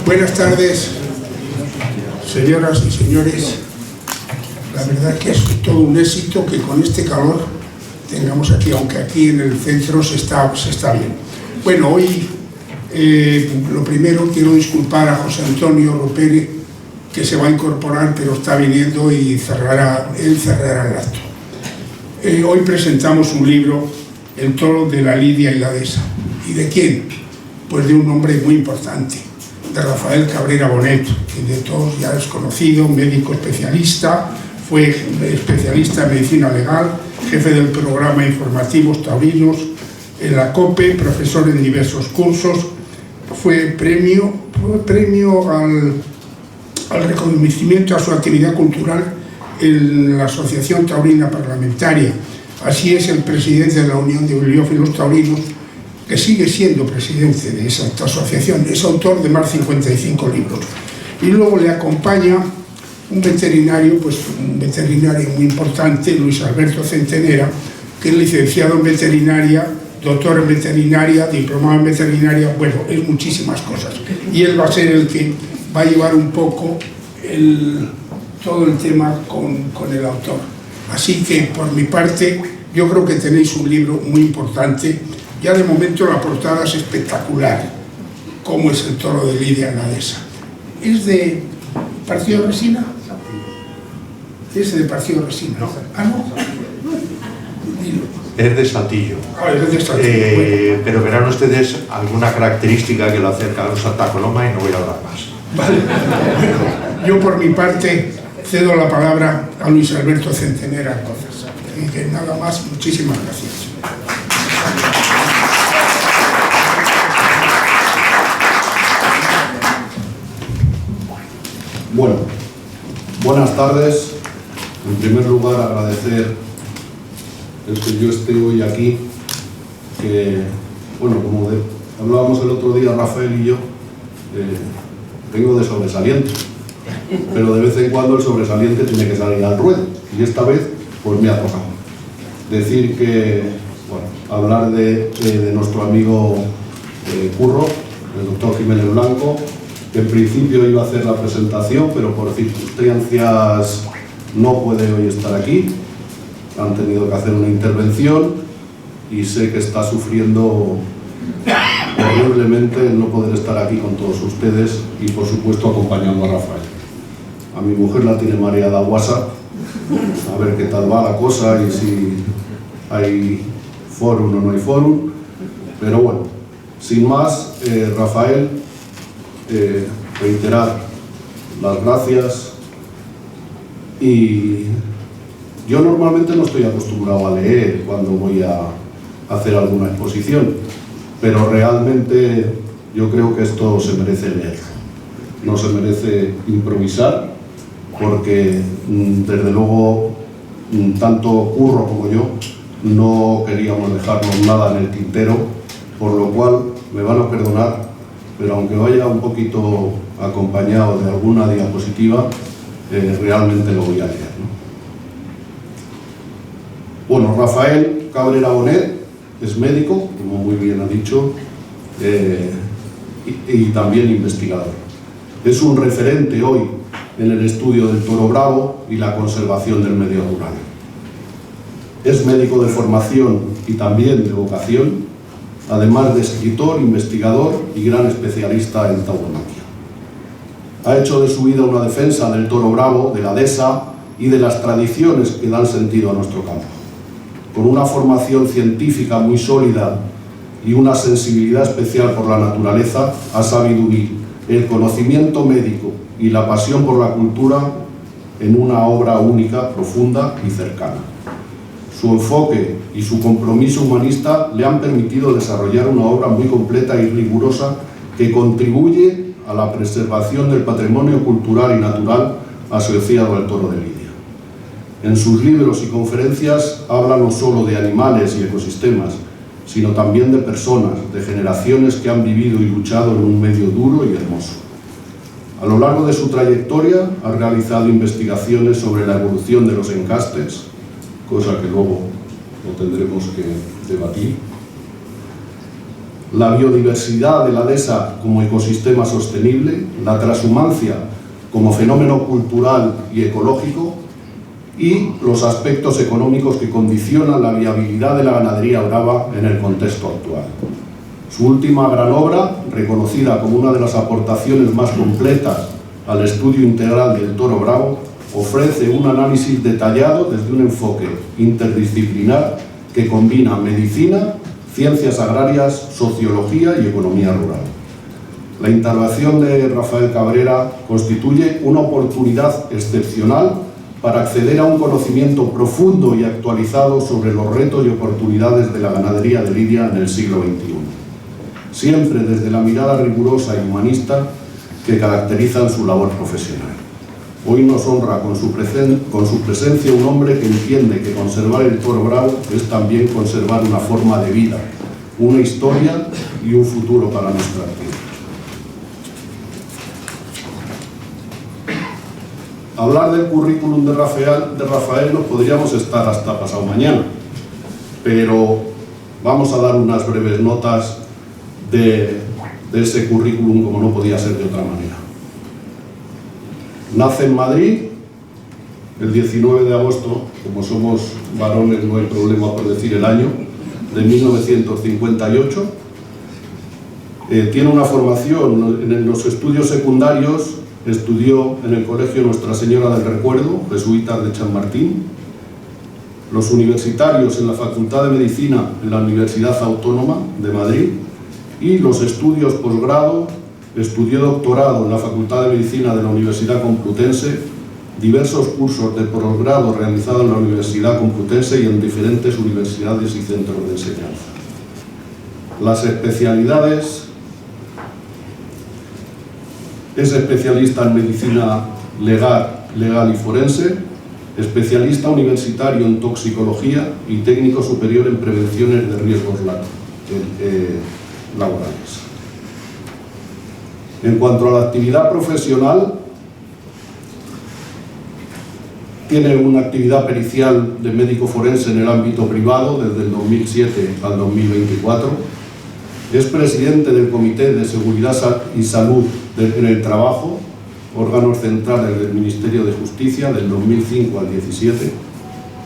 Buenas tardes, señoras y señores. La verdad es que es todo un éxito que con este calor tengamos aquí, aunque aquí en el centro se está bien. Bueno, hoy lo primero quiero disculpar a José Antonio Ropere, que se va a incorporar, pero está viniendo y él cerrará el acto. Hoy presentamos un libro, El toro de la Lidia y la dehesa. ¿Y de quién? Pues de un hombre muy importante, de Rafael Cabrera Bonet, que de todos ya es conocido, médico especialista, fue especialista en medicina legal, jefe del programa Informativos Taurinos en la COPE, profesor en diversos cursos, fue premio al reconocimiento a su actividad cultural en la Asociación Taurina Parlamentaria. Así es el presidente de la Unión de Bibliófilos Taurinos, que sigue siendo presidente de esta asociación. Es autor de más de 55 libros. Y luego le acompaña un veterinario muy importante, Luis Alberto Centenera, que es licenciado en veterinaria, doctor en veterinaria, diplomado en veterinaria, bueno, es muchísimas cosas. Y él va a ser el que va a llevar un poco todo el tema con el autor. Así que, por mi parte, yo creo que tenéis un libro muy importante. Ya de momento la portada es espectacular, como es el toro de Lidia en la dehesa. ¿Es de Partido Resina? ¿Es de Partido Resina? No. ¿Ah, no? Dilo. Es de Saltillo. Ah, es de Saltillo. Bueno. Pero verán ustedes alguna característica que lo acerca a Santa Coloma y no voy a hablar más. Vale. Bueno, yo por mi parte cedo la palabra a Luis Alberto Centenera, entonces. Y que nada más, muchísimas gracias. Bueno, buenas tardes. En primer lugar, agradecer el que yo esté hoy aquí, que, bueno, como hablábamos el otro día Rafael y yo, vengo de sobresaliente, pero de vez en cuando el sobresaliente tiene que salir al ruedo, y esta vez, pues me ha tocado. Decir que, bueno, hablar de nuestro amigo Curro, el doctor Jiménez Blanco, que en principio iba a hacer la presentación, pero por circunstancias no puede hoy estar aquí. Han tenido que hacer una intervención y sé que está sufriendo horriblemente el no poder estar aquí con todos ustedes y, por supuesto, acompañando a Rafael. A mi mujer la tiene mareada WhatsApp, a ver qué tal va la cosa y si hay fórum o no hay fórum. Pero bueno, sin más, Rafael, reiterar las gracias. Y yo normalmente no estoy acostumbrado a leer cuando voy a hacer alguna exposición, pero realmente yo creo que esto se merece leer, no se merece improvisar, porque desde luego tanto Curro como yo no queríamos dejarnos nada en el tintero, por lo cual me van a perdonar, pero aunque vaya un poquito acompañado de alguna diapositiva, realmente lo voy a leer, ¿no? Bueno, Rafael Cabrera Bonet es médico, como muy bien ha dicho, y también investigador. Es un referente hoy en el estudio del toro bravo y la conservación del medio rural. Es médico de formación y también de vocación, además de escritor, investigador y gran especialista en tauromaquia. Ha hecho de su vida una defensa del toro bravo, de la dehesa y de las tradiciones que dan sentido a nuestro campo. Con una formación científica muy sólida y una sensibilidad especial por la naturaleza, ha sabido unir el conocimiento médico y la pasión por la cultura en una obra única, profunda y cercana. Su enfoque y su compromiso humanista le han permitido desarrollar una obra muy completa y rigurosa que contribuye a la preservación del patrimonio cultural y natural asociado al toro de Lidia. En sus libros y conferencias habla no solo de animales y ecosistemas, sino también de personas, de generaciones que han vivido y luchado en un medio duro y hermoso. A lo largo de su trayectoria ha realizado investigaciones sobre la evolución de los encastes, cosa que luego lo tendremos que debatir, la biodiversidad de la dehesa como ecosistema sostenible, la transhumancia como fenómeno cultural y ecológico, y los aspectos económicos que condicionan la viabilidad de la ganadería brava en el contexto actual. Su última gran obra, reconocida como una de las aportaciones más completas al estudio integral del toro bravo, ofrece un análisis detallado desde un enfoque interdisciplinar que combina medicina, ciencias agrarias, sociología y economía rural. La intervención de Rafael Cabrera constituye una oportunidad excepcional para acceder a un conocimiento profundo y actualizado sobre los retos y oportunidades de la ganadería de lidia en el siglo XXI, siempre desde la mirada rigurosa y humanista que caracterizan su labor profesional. Hoy nos honra con su presencia un hombre que entiende que conservar el toro bravo es también conservar una forma de vida, una historia y un futuro para nuestra tierra. Hablar del currículum de Rafael nos podríamos estar hasta pasado mañana, pero vamos a dar unas breves notas de ese currículum, como no podía ser de otra manera. Nace en Madrid el 19 de agosto, como somos varones no hay problema por decir el año, de 1958. Tiene una formación en los estudios secundarios. Estudió en el Colegio Nuestra Señora del Recuerdo, jesuitas de Chamartín, los universitarios en la Facultad de Medicina en la Universidad Autónoma de Madrid, y los estudios posgrado. Estudió doctorado en la Facultad de Medicina de la Universidad Complutense, diversos cursos de posgrado realizados en la Universidad Complutense y en diferentes universidades y centros de enseñanza. Las especialidades: es especialista en medicina legal y forense, especialista universitario en toxicología y técnico superior en prevenciones de riesgos laborales. En cuanto a la actividad profesional, tiene una actividad pericial de médico forense en el ámbito privado desde el 2007 al 2024. Es presidente del Comité de Seguridad y Salud en el Trabajo, órganos centrales del Ministerio de Justicia del 2005 al 2017,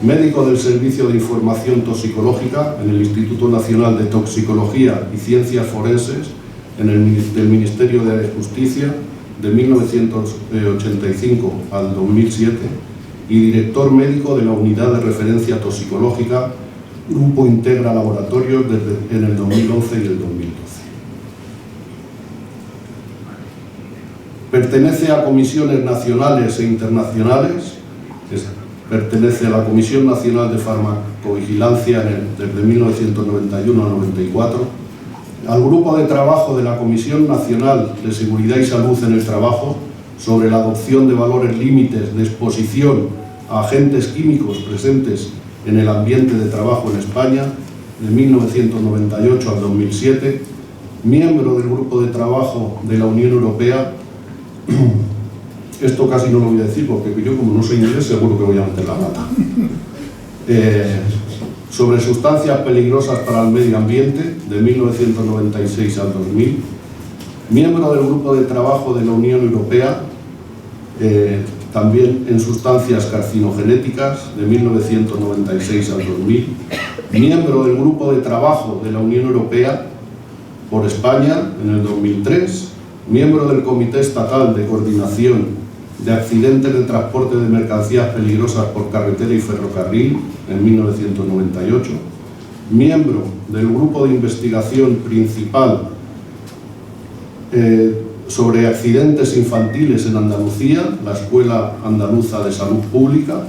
médico del Servicio de Información Toxicológica en el Instituto Nacional de Toxicología y Ciencias Forenses del Ministerio de Justicia de 1985 al 2007 y director médico de la Unidad de Referencia Toxicológica Grupo Integra Laboratorios en el 2011 y el 2012. Pertenece a comisiones nacionales e internacionales. Pertenece a la Comisión Nacional de Farmacovigilancia desde 1991 a 94, al Grupo de Trabajo de la Comisión Nacional de Seguridad y Salud en el Trabajo sobre la adopción de valores límites de exposición a agentes químicos presentes en el ambiente de trabajo en España, de 1998 al 2007, miembro del Grupo de Trabajo de la Unión Europea. Esto casi no lo voy a decir porque yo, como no soy inglés, seguro que voy a meter la pata. Sobre sustancias peligrosas para el medio ambiente, de 1996 al 2000, miembro del Grupo de Trabajo de la Unión Europea, también en sustancias carcinogenéticas, de 1996 al 2000, miembro del Grupo de Trabajo de la Unión Europea por España en el 2003, miembro del Comité Estatal de Coordinación de Accidentes de Transporte de Mercancías Peligrosas por Carretera y Ferrocarril en 1998, miembro del Grupo de Investigación Principal sobre accidentes infantiles en Andalucía, la Escuela Andaluza de Salud Pública,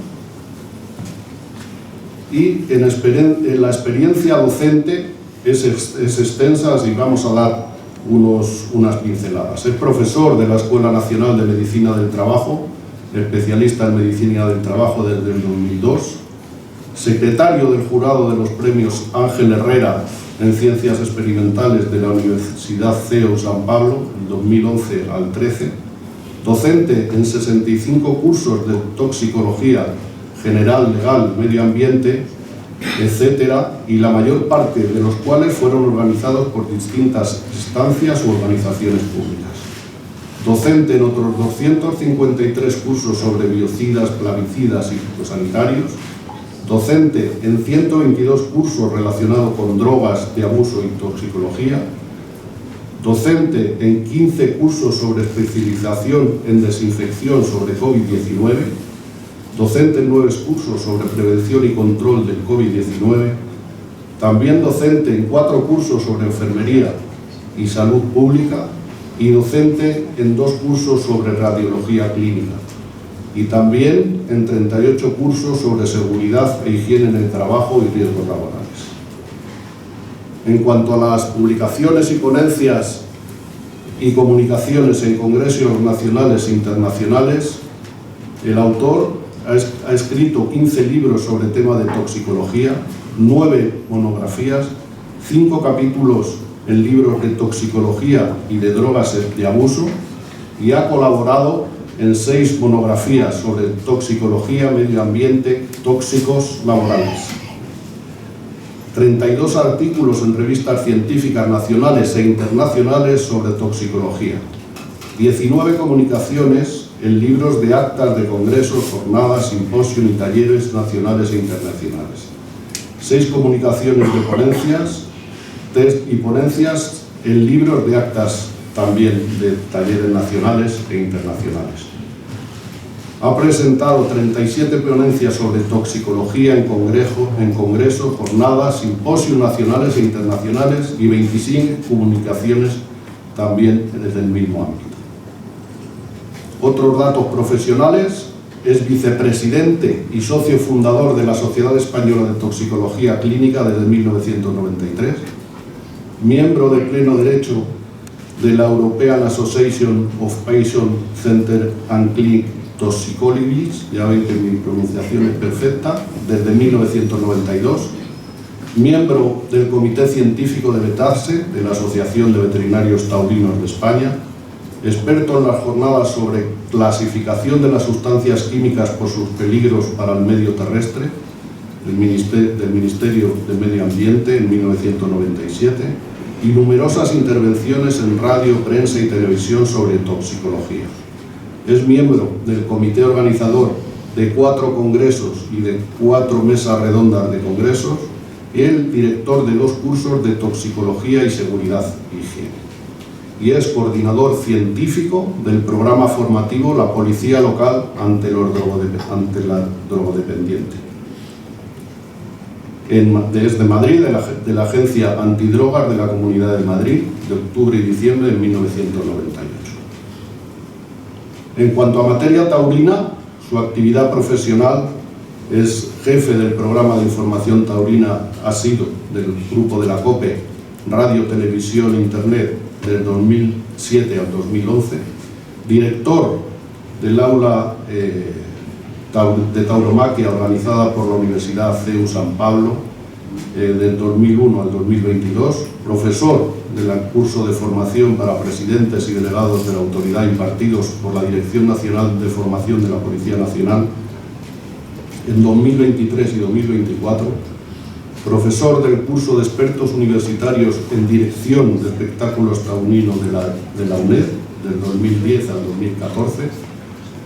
y en la experiencia docente es extensa, así vamos a dar unas pinceladas. Es profesor de la Escuela Nacional de Medicina del Trabajo, especialista en Medicina del Trabajo desde el 2002, secretario del jurado de los premios Ángel Herrera en Ciencias Experimentales de la Universidad CEU San Pablo, del 2011 al 13, docente en 65 cursos de toxicología general, legal, medio ambiente etcétera, y la mayor parte de los cuales fueron organizados por distintas instancias u organizaciones públicas. Docente en otros 253 cursos sobre biocidas, plaguicidas y fitosanitarios. Docente en 122 cursos relacionados con drogas de abuso y toxicología. Docente en 15 cursos sobre especialización en desinfección sobre COVID-19. Docente en 9 cursos sobre prevención y control del COVID-19. También docente en 4 cursos sobre enfermería y salud pública. Y docente en 2 cursos sobre radiología clínica. Y también en 38 cursos sobre seguridad e higiene en el trabajo y riesgos laborales. En cuanto a las publicaciones y ponencias y comunicaciones en congresos nacionales e internacionales, el autor ha escrito 15 libros sobre tema de toxicología, 9 monografías, 5 capítulos en libros de toxicología y de drogas de abuso, y ha colaborado en 6 monografías sobre toxicología, medio ambiente, tóxicos laborales. 32 artículos en revistas científicas nacionales e internacionales sobre toxicología. 19 comunicaciones en libros de actas de congresos, jornadas, simposios y talleres nacionales e internacionales. 6 comunicaciones de ponencias y ponencias en libros de actas también de talleres nacionales e internacionales. Ha presentado 37 ponencias sobre toxicología en congresos, jornadas, simposios nacionales e internacionales y 25 comunicaciones también desde el mismo ámbito. Otros datos profesionales: es vicepresidente y socio fundador de la Sociedad Española de Toxicología Clínica desde 1993, miembro de pleno derecho de la European Association of Patient Center and Clinic Toxicologists, ya ven que mi pronunciación es perfecta, desde 1992, miembro del Comité Científico de Betase, de la Asociación de Veterinarios Taurinos de España, experto en las jornadas sobre clasificación de las sustancias químicas por sus peligros para el medio terrestre, del Ministerio de Medio Ambiente en 1997, y numerosas intervenciones en radio, prensa y televisión sobre toxicología. Es miembro del comité organizador de 4 congresos y de 4 mesas redondas de congresos, y el director de 2 cursos de toxicología y seguridad y higiene. Y es coordinador científico del programa formativo La Policía Local ante la drogodependiente. Desde Madrid, de la Agencia Antidrogas de la Comunidad de Madrid, de octubre y diciembre de 1998. En cuanto a materia taurina, su actividad profesional es jefe del programa de información taurina, ha sido del grupo de la COPE, Radio, Televisión e Internet, del 2007 al 2011, director del aula de tauromaquia organizada por la Universidad CEU San Pablo del 2001 al 2022, profesor del curso de formación para presidentes y delegados de la autoridad impartidos por la Dirección Nacional de Formación de la Policía Nacional en 2023 y 2024, profesor del curso de expertos universitarios en dirección de espectáculos taurinos de la UNED del 2010 al 2014,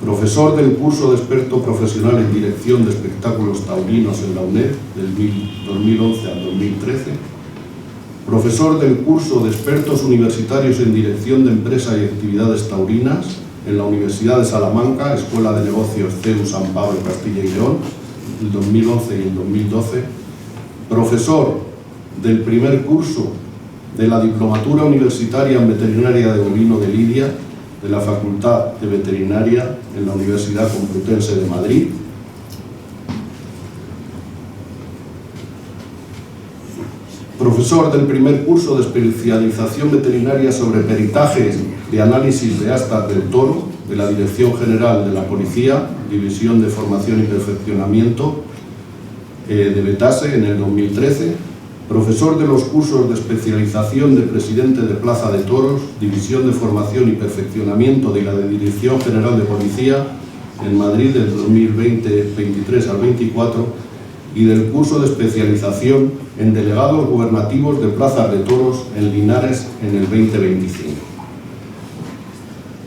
profesor del curso de experto profesional en dirección de espectáculos taurinos en la UNED del 2011 al 2013, profesor del curso de expertos universitarios en dirección de empresas y actividades taurinas en la Universidad de Salamanca, Escuela de Negocios CEU San Pablo, Castilla y León, el 2011 y el 2012, profesor del primer curso de la Diplomatura Universitaria en Veterinaria de Bovino de Lidia de la Facultad de Veterinaria en la Universidad Complutense de Madrid, profesor del primer curso de especialización veterinaria sobre peritajes de análisis de astas del toro de la Dirección General de la Policía, División de Formación y Perfeccionamiento de Betase en el 2013, profesor de los cursos de especialización de presidente de Plaza de Toros, División de Formación y Perfeccionamiento de la Dirección General de Policía en Madrid del 2023 al 24, y del curso de especialización en delegados gubernativos de plazas de toros en Linares en el 2025.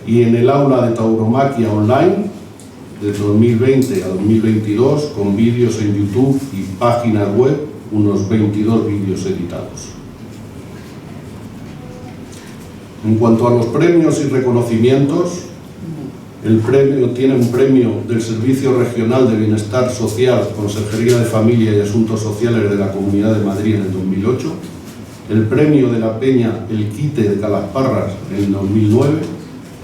Y en el aula de tauromaquia online de 2020 a 2022, con vídeos en YouTube y páginas web, unos 22 vídeos editados. En cuanto a los premios y reconocimientos, el premio tiene un premio del Servicio Regional de Bienestar Social, Consejería de Familia y Asuntos Sociales de la Comunidad de Madrid en el 2008, el premio de la Peña El Quite de Calasparras en el 2009,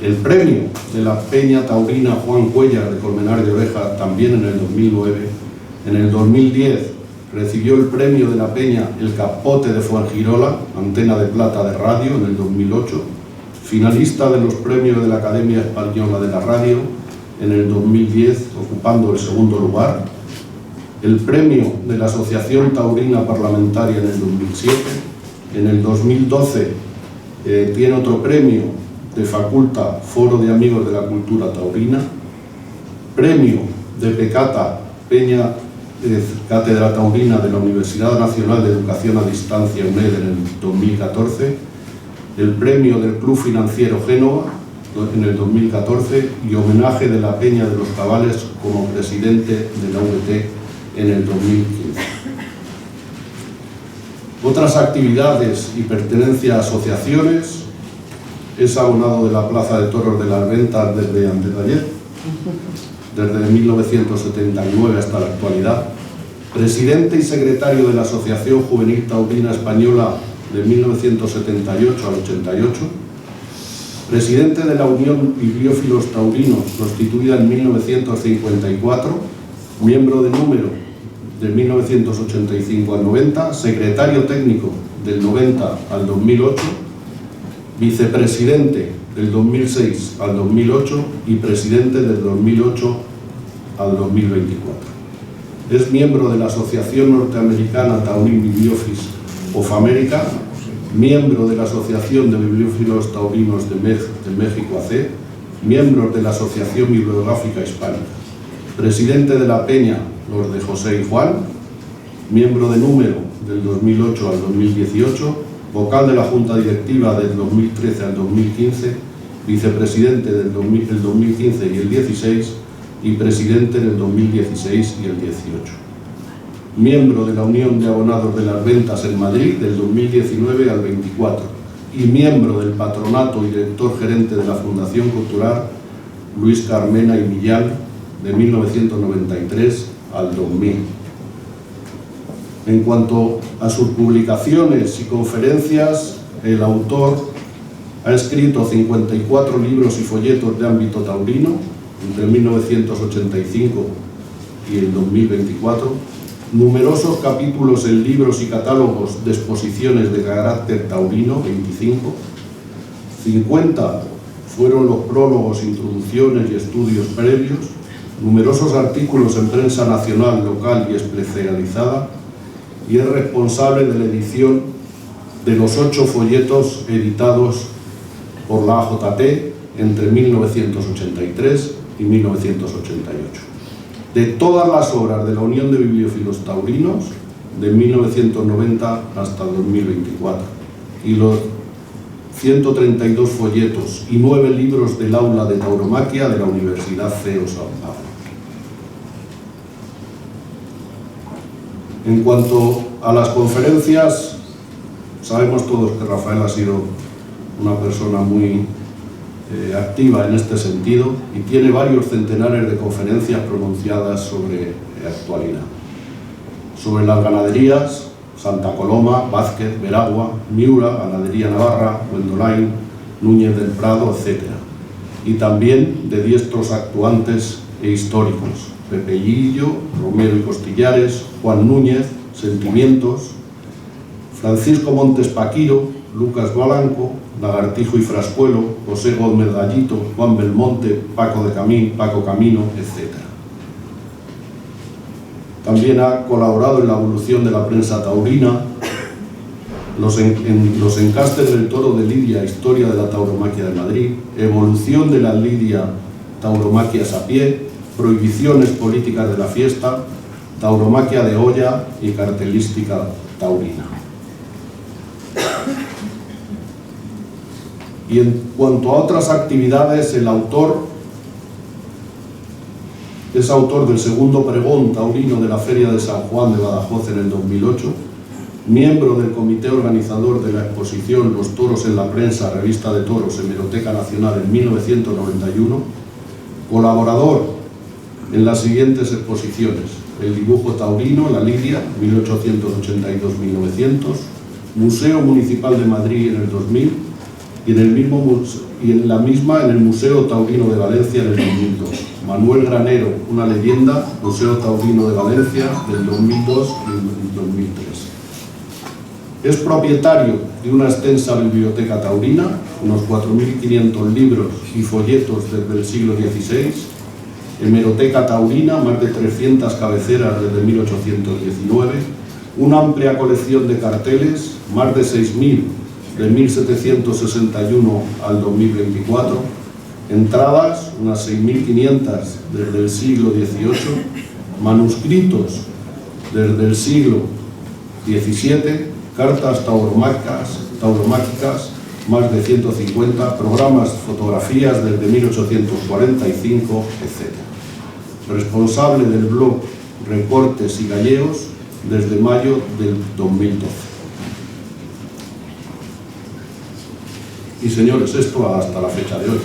el premio de la Peña Taurina Juan Cuellar de Colmenar de Oreja también en el 2009, en el 2010 recibió el premio de la Peña El Capote de Fuengirola, Antena de Plata de Radio en el 2008, finalista de los premios de la Academia Española de la Radio en el 2010, ocupando el segundo lugar, el premio de la Asociación Taurina Parlamentaria en el 2007, en el 2012 tiene otro premio de Faculta Foro de Amigos de la Cultura Taurina, premio de Pecata Peña Cátedra Taurina de la Universidad Nacional de Educación a Distancia UNED en el 2014, el premio del Club Financiero Génova en el 2014 y homenaje de la Peña de los Cabales como presidente de la VT en el 2015. Otras actividades y pertenencia a asociaciones: es abonado de la Plaza de Toros de las Ventas desde antes de ayer, desde 1979 hasta la actualidad, presidente y secretario de la Asociación Juvenil Taurina Española de 1978 al 88, presidente de la Unión Bibliófilos Taurinos, constituida en 1954, miembro de número de 1985 al 90, secretario técnico del 90 al 2008, vicepresidente del 2006 al 2008 y presidente del 2008 al 2024. Es miembro de la Asociación Norteamericana Taurine Bibliófilos of America, miembro de la Asociación de Bibliófilos Taurinos de México AC, miembro de la Asociación Bibliográfica Hispánica, presidente de la Peña Los de José y Juan, miembro de número del 2008 al 2018, vocal de la Junta Directiva del 2013 al 2015, vicepresidente del 2015 y el 16 y presidente del 2016 y el 18. Miembro de la Unión de Abonados de las Ventas en Madrid del 2019 al 24 y miembro del Patronato y director gerente de la Fundación Cultural Luis Carmena y Millán de 1993 al 2000. En cuanto a sus publicaciones y conferencias, el autor ha escrito 54 libros y folletos de ámbito taurino entre 1985 y el 2024, numerosos capítulos en libros y catálogos de exposiciones de carácter taurino, 25, 50 fueron los prólogos, introducciones y estudios previos, numerosos artículos en prensa nacional, local y especializada, y es responsable de la edición de los 8 folletos editados por la AJT entre 1983 y 1988. De todas las obras de la Unión de Bibliófilos Taurinos, de 1990 hasta 2024, y los 132 folletos y 9 libros del aula de tauromaquia de la Universidad CEO San Pablo. En cuanto a las conferencias, sabemos todos que Rafael ha sido una persona muy activa en este sentido y tiene varios centenares de conferencias pronunciadas sobre actualidad. Sobre las ganaderías, Santa Coloma, Vázquez, Veragua, Miura, Ganadería Navarra, Huendolain, Núñez del Prado, etc. Y también de diestros actuantes e históricos, Pepe Lillo, Romero y Costillares, Juan Núñez, Sentimientos, Francisco Montes Paquiro, Lucas Blanco, Lagartijo y Frascuelo, José Gómez Gallito, Juan Belmonte, Paco Camino, etc. También ha colaborado en la evolución de la prensa taurina, en los encastes del toro de lidia, historia de la tauromaquia de Madrid, evolución de la lidia tauromaquias a pie, prohibiciones políticas de la fiesta, tauromaquia de olla y cartelística taurina. Y en cuanto a otras actividades, el autor es autor del segundo pregón taurino de la Feria de San Juan de Badajoz en el 2008, miembro del comité organizador de la exposición Los toros en la prensa, revista de toros, Hemeroteca Nacional en 1991, colaborador en las siguientes exposiciones: El dibujo taurino, La Lidia, 1882-1900, Museo Municipal de Madrid en el 2000 y en la misma en el Museo Taurino de Valencia en el 2002. Manuel Granero, una leyenda, Museo Taurino de Valencia del 2002 y del 2003. Es propietario de una extensa biblioteca taurina, unos 4.500 libros y folletos desde el siglo XVI, hemeroteca taurina, más de 300 cabeceras desde 1819, una amplia colección de carteles, más de 6.000 de 1761 al 2024, entradas, unas 6.500 desde el siglo XVIII, manuscritos desde el siglo XVII, cartas tauromáquicas, más de 150, programas, fotografías desde 1845, etc. Responsable del blog Recortes y Gallegos desde mayo del 2012. Y señores, esto hasta la fecha de hoy,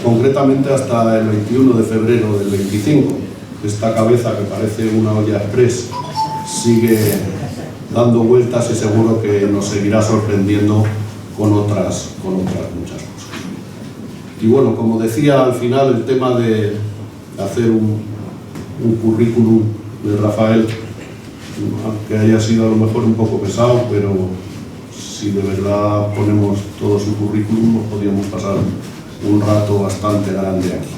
concretamente hasta el 21 de febrero del 25. Esta cabeza, que parece una olla express, sigue dando vueltas y seguro que nos seguirá sorprendiendo con otras muchas cosas. Y bueno, como decía al final, el tema de hacer un currículum de Rafael, aunque haya sido a lo mejor un poco pesado, pero si de verdad ponemos todo su currículum, nos podríamos pasar un rato bastante grande aquí.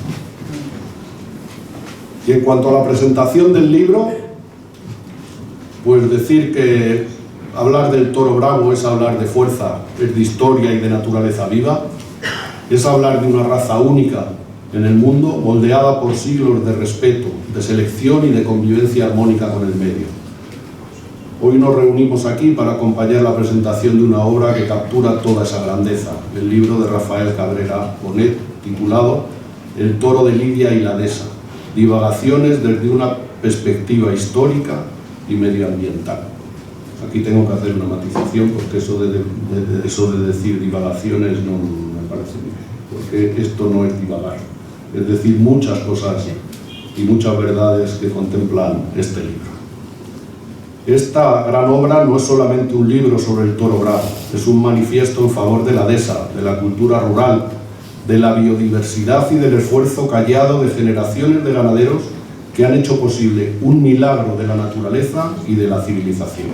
Y en cuanto a la presentación del libro, pues decir que hablar del toro bravo es hablar de fuerza, es de historia y de naturaleza viva, es hablar de una raza única en el mundo, moldeada por siglos de respeto, de selección y de convivencia armónica con el medio. Hoy nos reunimos aquí para acompañar la presentación de una obra que captura toda esa grandeza, el libro de Rafael Cabrera Bonet, titulado El toro de Lidia y la dehesa, divagaciones desde una perspectiva histórica y medioambiental. Aquí tengo que hacer una matización, porque eso de decir divagaciones no me parece bien, porque esto no es divagar, es decir muchas cosas y muchas verdades que contemplan este libro. Esta gran obra no es solamente un libro sobre el toro bravo, es un manifiesto en favor de la dehesa, de la cultura rural, de la biodiversidad y del esfuerzo callado de generaciones de ganaderos que han hecho posible un milagro de la naturaleza y de la civilización.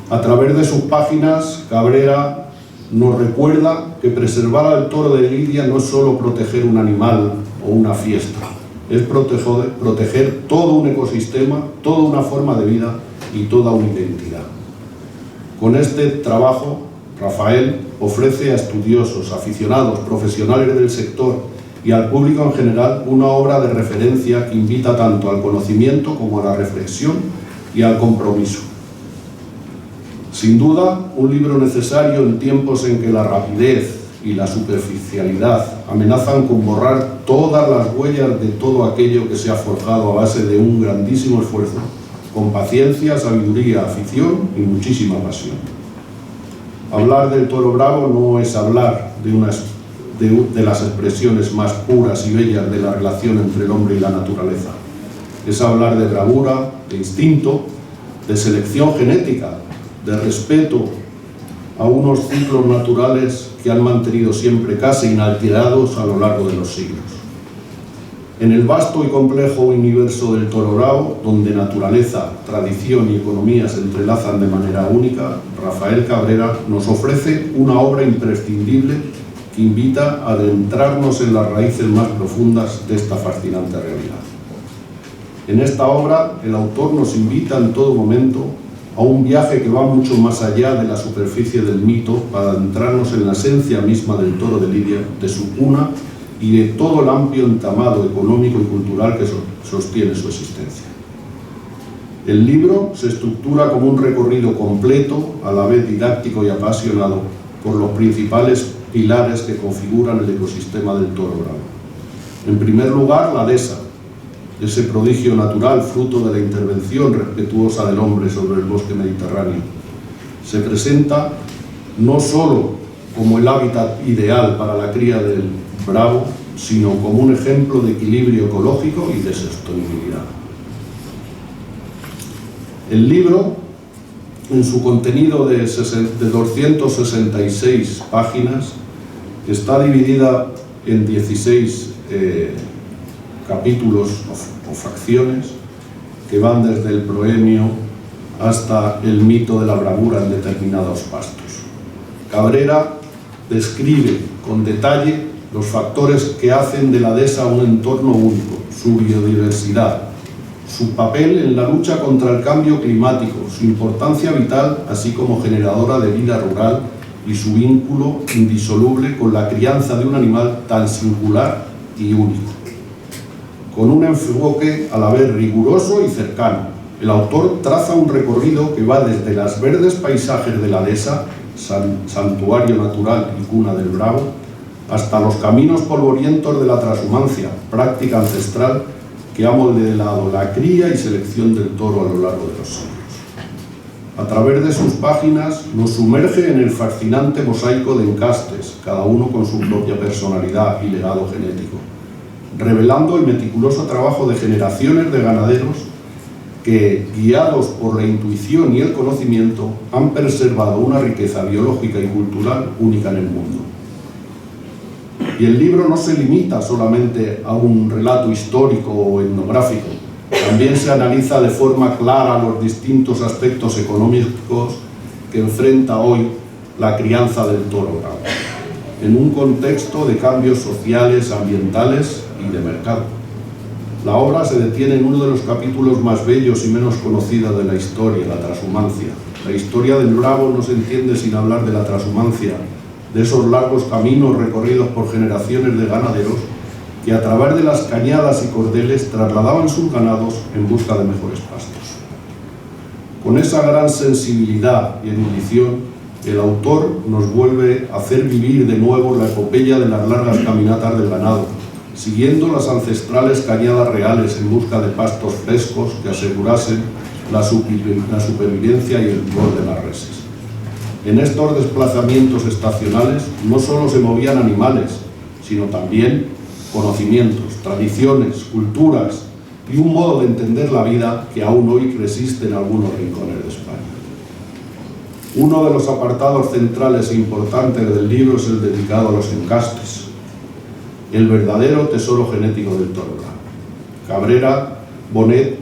A través de sus páginas, Cabrera nos recuerda que preservar al toro de Lidia no es solo proteger un animal o una fiesta, es proteger todo un ecosistema, toda una forma de vida y toda una identidad. Con este trabajo, Rafael ofrece a estudiosos, aficionados, profesionales del sector y al público en general una obra de referencia que invita tanto al conocimiento como a la reflexión y al compromiso. Sin duda, un libro necesario en tiempos en que la rapidez y la superficialidad amenazan con borrar todas las huellas de todo aquello que se ha forjado a base de un grandísimo esfuerzo, con paciencia, sabiduría, afición y muchísima pasión. Hablar del toro bravo no es hablar de las expresiones más puras y bellas de la relación entre el hombre y la naturaleza. Es hablar de bravura, de instinto, de selección genética, de respeto a unos ciclos naturales que han mantenido siempre casi inalterados a lo largo de los siglos. En el vasto y complejo universo del toro bravo, donde naturaleza, tradición y economía se entrelazan de manera única, Rafael Cabrera nos ofrece una obra imprescindible que invita a adentrarnos en las raíces más profundas de esta fascinante realidad. En esta obra, el autor nos invita en todo momento a un viaje que va mucho más allá de la superficie del mito para adentrarnos en la esencia misma del toro de Lidia, de su cuna y de todo el amplio entramado económico y cultural que sostiene su existencia. El libro se estructura como un recorrido completo, a la vez didáctico y apasionado, por los principales pilares que configuran el ecosistema del Toro Bravo. En primer lugar, la dehesa, ese prodigio natural fruto de la intervención respetuosa del hombre sobre el bosque mediterráneo. Se presenta no solo como el hábitat ideal para la cría del bravo, sino como un ejemplo de equilibrio ecológico y de sostenibilidad. El libro, en su contenido de 266 páginas, está dividida en 16 capítulos o fracciones que van desde el proemio hasta el mito de la bravura en determinados pastos. Cabrera describe con detalle los factores que hacen de la dehesa un entorno único, su biodiversidad, su papel en la lucha contra el cambio climático, su importancia vital, así como generadora de vida rural y su vínculo indisoluble con la crianza de un animal tan singular y único. Con un enfoque a la vez riguroso y cercano, el autor traza un recorrido que va desde los verdes paisajes de la dehesa, santuario natural y cuna del bravo, hasta los caminos polvorientos de la trashumancia, práctica ancestral que ha modelado la cría y selección del toro a lo largo de los siglos. A través de sus páginas nos sumerge en el fascinante mosaico de encastes, cada uno con su propia personalidad y legado genético, revelando el meticuloso trabajo de generaciones de ganaderos que, guiados por la intuición y el conocimiento, han preservado una riqueza biológica y cultural única en el mundo. Y el libro no se limita solamente a un relato histórico o etnográfico, también se analiza de forma clara los distintos aspectos económicos que enfrenta hoy la crianza del toro bravo, en un contexto de cambios sociales, ambientales y de mercado. La obra se detiene en uno de los capítulos más bellos y menos conocidos de la historia, la trashumancia. La historia del bravo no se entiende sin hablar de la trashumancia, de esos largos caminos recorridos por generaciones de ganaderos que a través de las cañadas y cordeles trasladaban sus ganados en busca de mejores pastos. Con esa gran sensibilidad y erudición, el autor nos vuelve a hacer vivir de nuevo la epopeya de las largas caminatas del ganado, siguiendo las ancestrales cañadas reales en busca de pastos frescos que asegurasen la supervivencia y el vigor de las reses. En estos desplazamientos estacionales no solo se movían animales, sino también conocimientos, tradiciones, culturas y un modo de entender la vida que aún hoy resiste en algunos rincones de España. Uno de los apartados centrales e importantes del libro es el dedicado a los encastes, el verdadero tesoro genético del toro bravo. Cabrera Bonet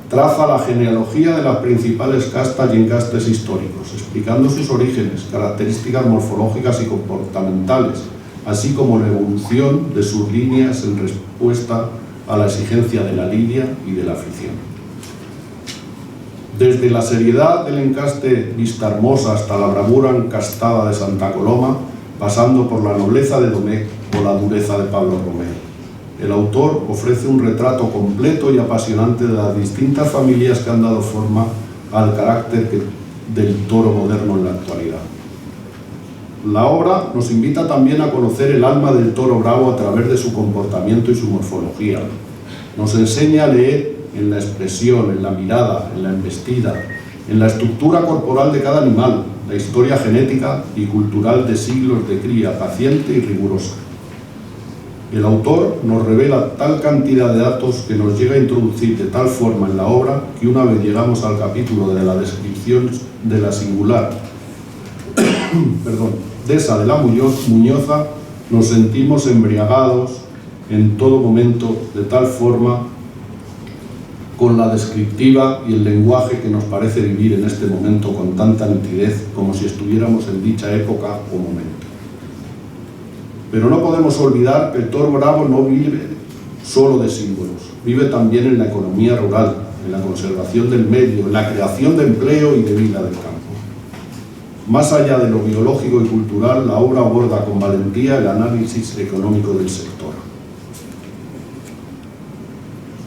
traza la genealogía de las principales castas y encastes históricos, explicando sus orígenes, características morfológicas y comportamentales, así como la evolución de sus líneas en respuesta a la exigencia de la lidia y de la afición. Desde la seriedad del encaste Vistahermosa hasta la bravura encastada de Santa Coloma, pasando por la nobleza de Domecq o la dureza de Pablo Romero, el autor ofrece un retrato completo y apasionante de las distintas familias que han dado forma al carácter del toro moderno en la actualidad. La obra nos invita también a conocer el alma del toro bravo a través de su comportamiento y su morfología. Nos enseña a leer en la expresión, en la mirada, en la embestida, en la estructura corporal de cada animal, la historia genética y cultural de siglos de cría paciente y rigurosa. El autor nos revela tal cantidad de datos que nos llega a introducir de tal forma en la obra que una vez llegamos al capítulo de la descripción de la singular dehesa de la Muñoza, nos sentimos embriagados en todo momento de tal forma con la descriptiva y el lenguaje que nos parece vivir en este momento con tanta nitidez como si estuviéramos en dicha época o momento. Pero no podemos olvidar que el toro bravo no vive solo de símbolos, vive también en la economía rural, en la conservación del medio, en la creación de empleo y de vida del campo. Más allá de lo biológico y cultural, la obra aborda con valentía el análisis económico del sector.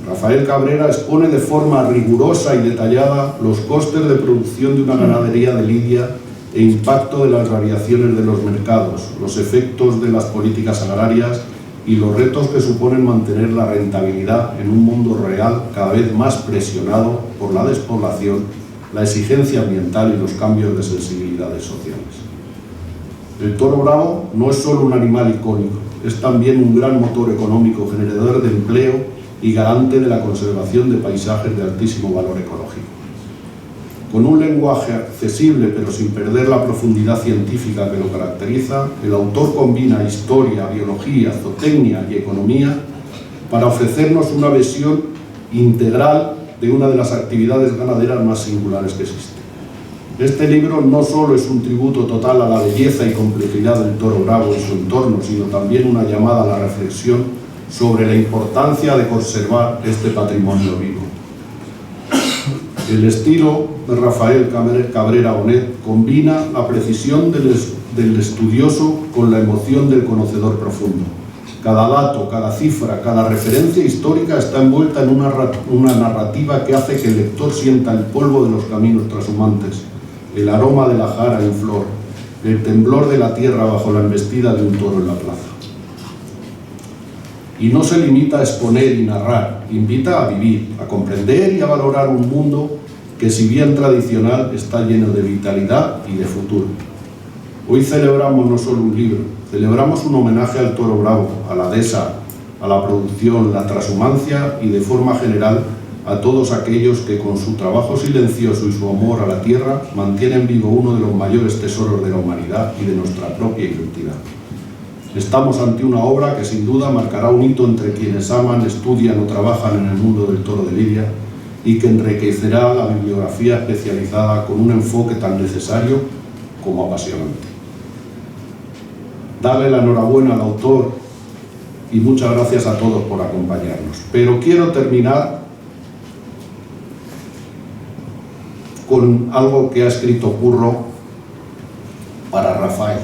Rafael Cabrera expone de forma rigurosa y detallada los costes de producción de una ganadería de lidia e impacto de las variaciones de los mercados, los efectos de las políticas agrarias y los retos que suponen mantener la rentabilidad en un mundo real cada vez más presionado por la despoblación, la exigencia ambiental y los cambios de sensibilidades sociales. El toro bravo no es solo un animal icónico, es también un gran motor económico, generador de empleo y garante de la conservación de paisajes de altísimo valor ecológico. Con un lenguaje accesible pero sin perder la profundidad científica que lo caracteriza, el autor combina historia, biología, zootecnia y economía para ofrecernos una visión integral de una de las actividades ganaderas más singulares que existen. Este libro no solo es un tributo total a la belleza y complejidad del toro bravo y su entorno, sino también una llamada a la reflexión sobre la importancia de conservar este patrimonio vivo. El estilo de Rafael Cabrera Bonet combina la precisión del estudioso con la emoción del conocedor profundo. Cada dato, cada cifra, cada referencia histórica está envuelta en una narrativa que hace que el lector sienta el polvo de los caminos trashumantes, el aroma de la jara en flor, el temblor de la tierra bajo la embestida de un toro en la plaza. Y no se limita a exponer y narrar, invita a vivir, a comprender y a valorar un mundo que, si bien tradicional, está lleno de vitalidad y de futuro. Hoy celebramos no solo un libro, celebramos un homenaje al toro bravo, a la dehesa, a la producción, la trashumancia y, de forma general, a todos aquellos que, con su trabajo silencioso y su amor a la tierra, mantienen vivo uno de los mayores tesoros de la humanidad y de nuestra propia identidad. Estamos ante una obra que sin duda marcará un hito entre quienes aman, estudian o trabajan en el mundo del toro de lidia y que enriquecerá la bibliografía especializada con un enfoque tan necesario como apasionante. Darle la enhorabuena al autor y muchas gracias a todos por acompañarnos. Pero quiero terminar con algo que ha escrito Curro para Rafael.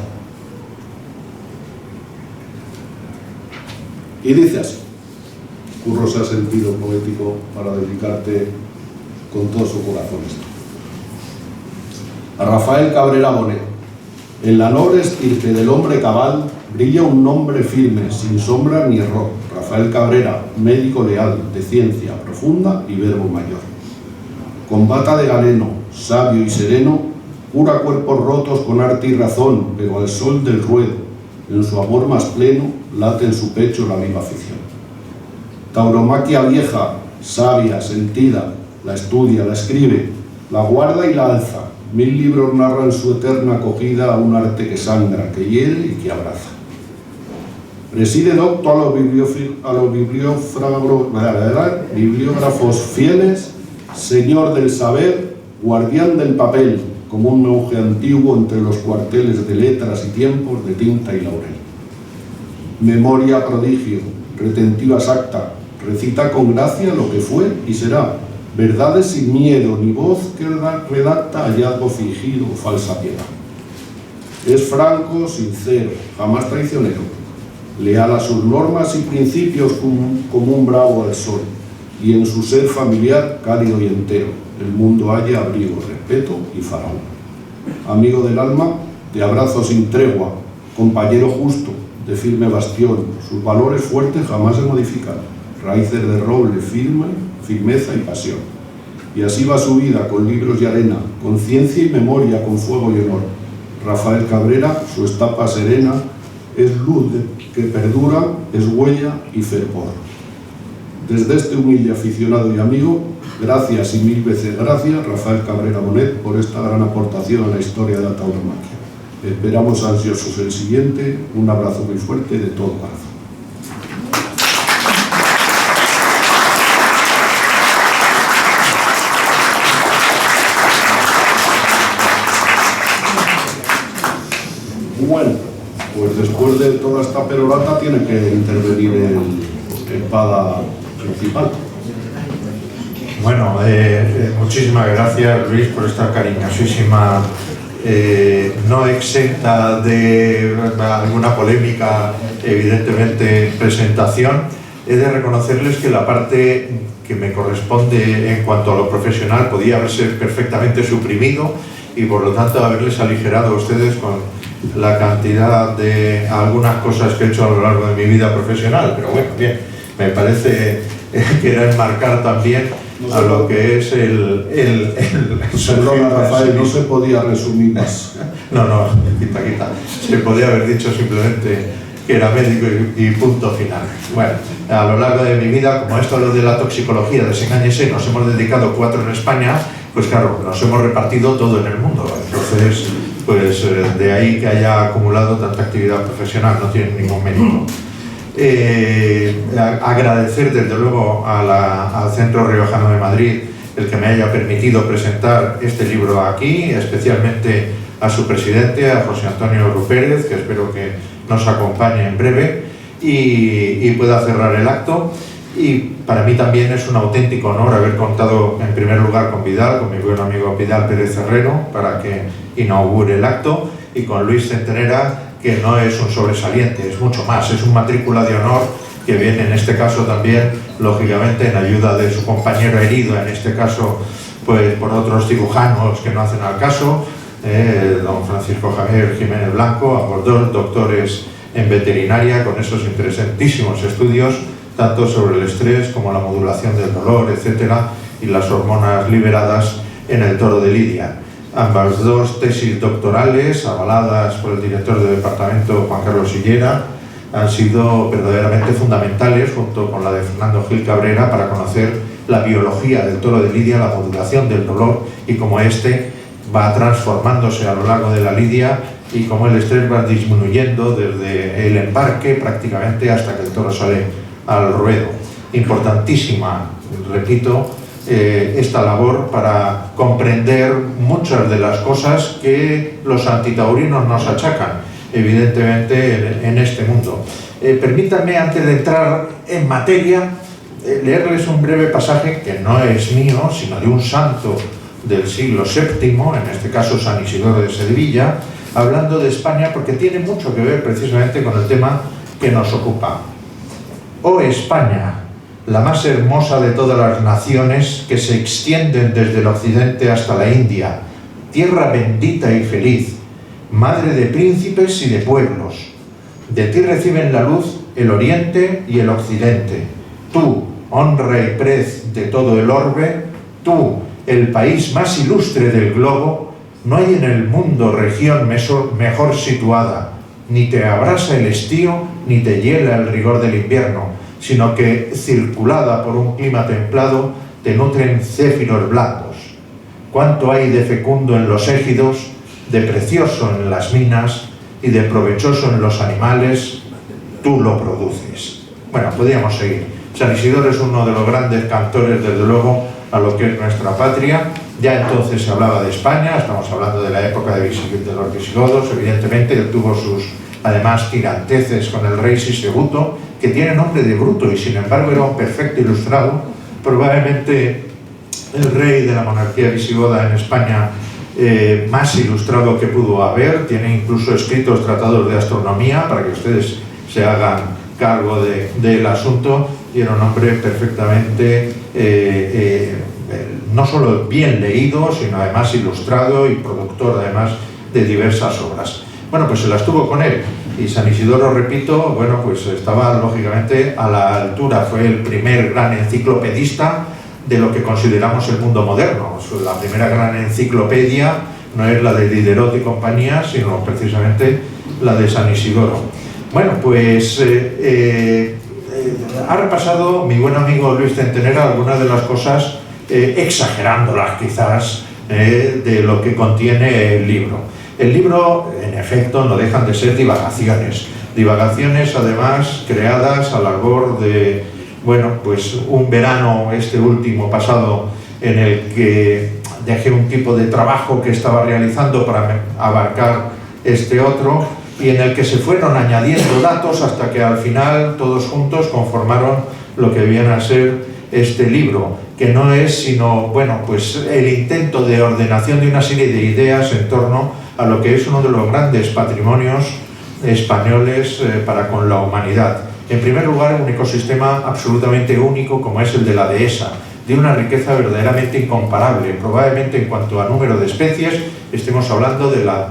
Y dice así: Curro se ha sentido poético para dedicarte con todo su corazón esto. A Rafael Cabrera Bonet. En la noble estirpe del hombre cabal brilla un nombre firme, sin sombra ni error. Rafael Cabrera, médico leal, de ciencia profunda y verbo mayor. Con bata de galeno, sabio y sereno, cura cuerpos rotos con arte y razón, pero al sol del ruedo, en su amor más pleno, late en su pecho la viva afición. Tauromaquia vieja, sabia, sentida, la estudia, la escribe, la guarda y la alza. 1000 libros narran su eterna acogida a un arte que sangra, que hiere y que abraza. Preside docto a los bibliógrafos fieles, señor del saber, guardián del papel, como un monje antiguo entre los cuarteles de letras y tiempos de tinta y laurel. Memoria prodigio, retentiva exacta, recita con gracia lo que fue y será, verdades sin miedo ni voz que redacta hallazgo fingido o falsa piedad. Es franco, sincero, jamás traicionero, leal a sus normas y principios como un bravo al sol, y en su ser familiar cálido y entero, el mundo halla abrigo, respeto y faraón. Amigo del alma, de abrazo sin tregua, compañero justo, de firme bastión, sus valores fuertes jamás se modifican, raíces de roble, firmeza y pasión. Y así va su vida, con libros y arena, con ciencia y memoria, con fuego y honor. Rafael Cabrera, su estapa serena, es luz que perdura, es huella y fervor. Desde este humilde aficionado y amigo, gracias y 1000 veces gracias, Rafael Cabrera Bonet, por esta gran aportación a la historia de la tauromaquia. Esperamos ansiosos el siguiente. Un abrazo muy fuerte de todo corazón. Bueno, pues después de toda esta perorata tiene que intervenir el espada principal. Bueno, muchísimas gracias, Luis, por esta cariñosísima no exenta de alguna polémica, evidentemente, presentación. He de reconocerles que la parte que me corresponde en cuanto a lo profesional podía haberse perfectamente suprimido y por lo tanto haberles aligerado a ustedes con la cantidad de algunas cosas que he hecho a lo largo de mi vida profesional, pero bueno, bien, me parece que era enmarcar también a lo que es el Perdona, Rafael, no se podía resumir más. No, quita. Se podía haber dicho simplemente que era médico y punto final. Bueno, a lo largo de mi vida, como esto lo de la toxicología, desengáñese, nos hemos dedicado 4 en España, pues claro, nos hemos repartido todo en el mundo. Entonces, pues de ahí que haya acumulado tanta actividad profesional, no tiene ningún mérito. Agradecer desde luego al Centro Riojano de Madrid el que me haya permitido presentar este libro aquí, especialmente a su presidente, a José Antonio Rupérez, que espero que nos acompañe en breve y pueda cerrar el acto. Y para mí también es un auténtico honor haber contado en primer lugar con Vidal, con mi buen amigo Vidal Pérez Herrero, para que inaugure el acto, y con Luis Centenera, que no es un sobresaliente, es mucho más, es un matrícula de honor que viene en este caso también, lógicamente, en ayuda de su compañero herido, en este caso, pues por otros cirujanos que no hacen al caso, don Francisco Javier Jiménez Blanco, ambos dos doctores en veterinaria, con esos interesantísimos estudios, tanto sobre el estrés como la modulación del dolor, etcétera, y las hormonas liberadas en el toro de Lidia. Ambas dos tesis doctorales, avaladas por el director del departamento, Juan Carlos Sillera, han sido verdaderamente fundamentales, junto con la de Fernando Gil Cabrera, para conocer la biología del toro de Lidia, la modulación del dolor y cómo este va transformándose a lo largo de la lidia y cómo el estrés va disminuyendo desde el embarque prácticamente hasta que el toro sale al ruedo. Importantísima, repito, esta labor para comprender muchas de las cosas que los antitaurinos nos achacan, evidentemente, en este mundo. Permítanme, antes de entrar en materia, leerles un breve pasaje que no es mío, sino de un santo del siglo VII, en este caso San Isidoro de Sevilla, hablando de España, porque tiene mucho que ver precisamente con el tema que nos ocupa. Oh España, la más hermosa de todas las naciones que se extienden desde el occidente hasta la India, tierra bendita y feliz, madre de príncipes y de pueblos. De ti reciben la luz el oriente y el occidente. Tú, honra y prez de todo el orbe, tú, el país más ilustre del globo, no hay en el mundo región mejor situada, ni te abrasa el estío, ni te hiela el rigor del invierno, sino que, circulada por un clima templado, te nutren céfiros blandos. Cuánto hay de fecundo en los égidos, de precioso en las minas y de provechoso en los animales, tú lo produces. Bueno, podríamos seguir. San Isidoro es uno de los grandes cantores, desde luego, a lo que es nuestra patria. Ya entonces se hablaba de España, estamos hablando de la época de los visigodos, evidentemente. Él tuvo sus, además, tiranteces con el rey Sisebuto, que tiene nombre de bruto y sin embargo era un perfecto ilustrado, probablemente el rey de la monarquía visigoda en España más ilustrado que pudo haber. Tiene incluso escritos tratados de astronomía para que ustedes se hagan cargo del asunto, y era un hombre perfectamente no solo bien leído, sino además ilustrado y productor además de diversas obras. Bueno, pues se las tuvo con él, y San Isidoro, repito, bueno, pues estaba lógicamente a la altura, fue el primer gran enciclopedista de lo que consideramos el mundo moderno. La primera gran enciclopedia no es la de Diderot y compañía, sino precisamente la de San Isidoro. Bueno, pues ha repasado mi buen amigo Luis Centenera algunas de las cosas, exagerándolas quizás, de lo que contiene el libro. El libro, en efecto, no dejan de ser divagaciones. Divagaciones, además, creadas al albor de, bueno, pues un verano, este último pasado, en el que dejé un tipo de trabajo que estaba realizando para abarcar este otro, y en el que se fueron añadiendo datos hasta que al final todos juntos conformaron lo que viene a ser este libro, que no es sino, bueno, pues el intento de ordenación de una serie de ideas en torno a lo que es uno de los grandes patrimonios españoles para con la humanidad. En primer lugar, un ecosistema absolutamente único como es el de la Dehesa, de una riqueza verdaderamente incomparable. Probablemente en cuanto a número de especies estemos hablando de la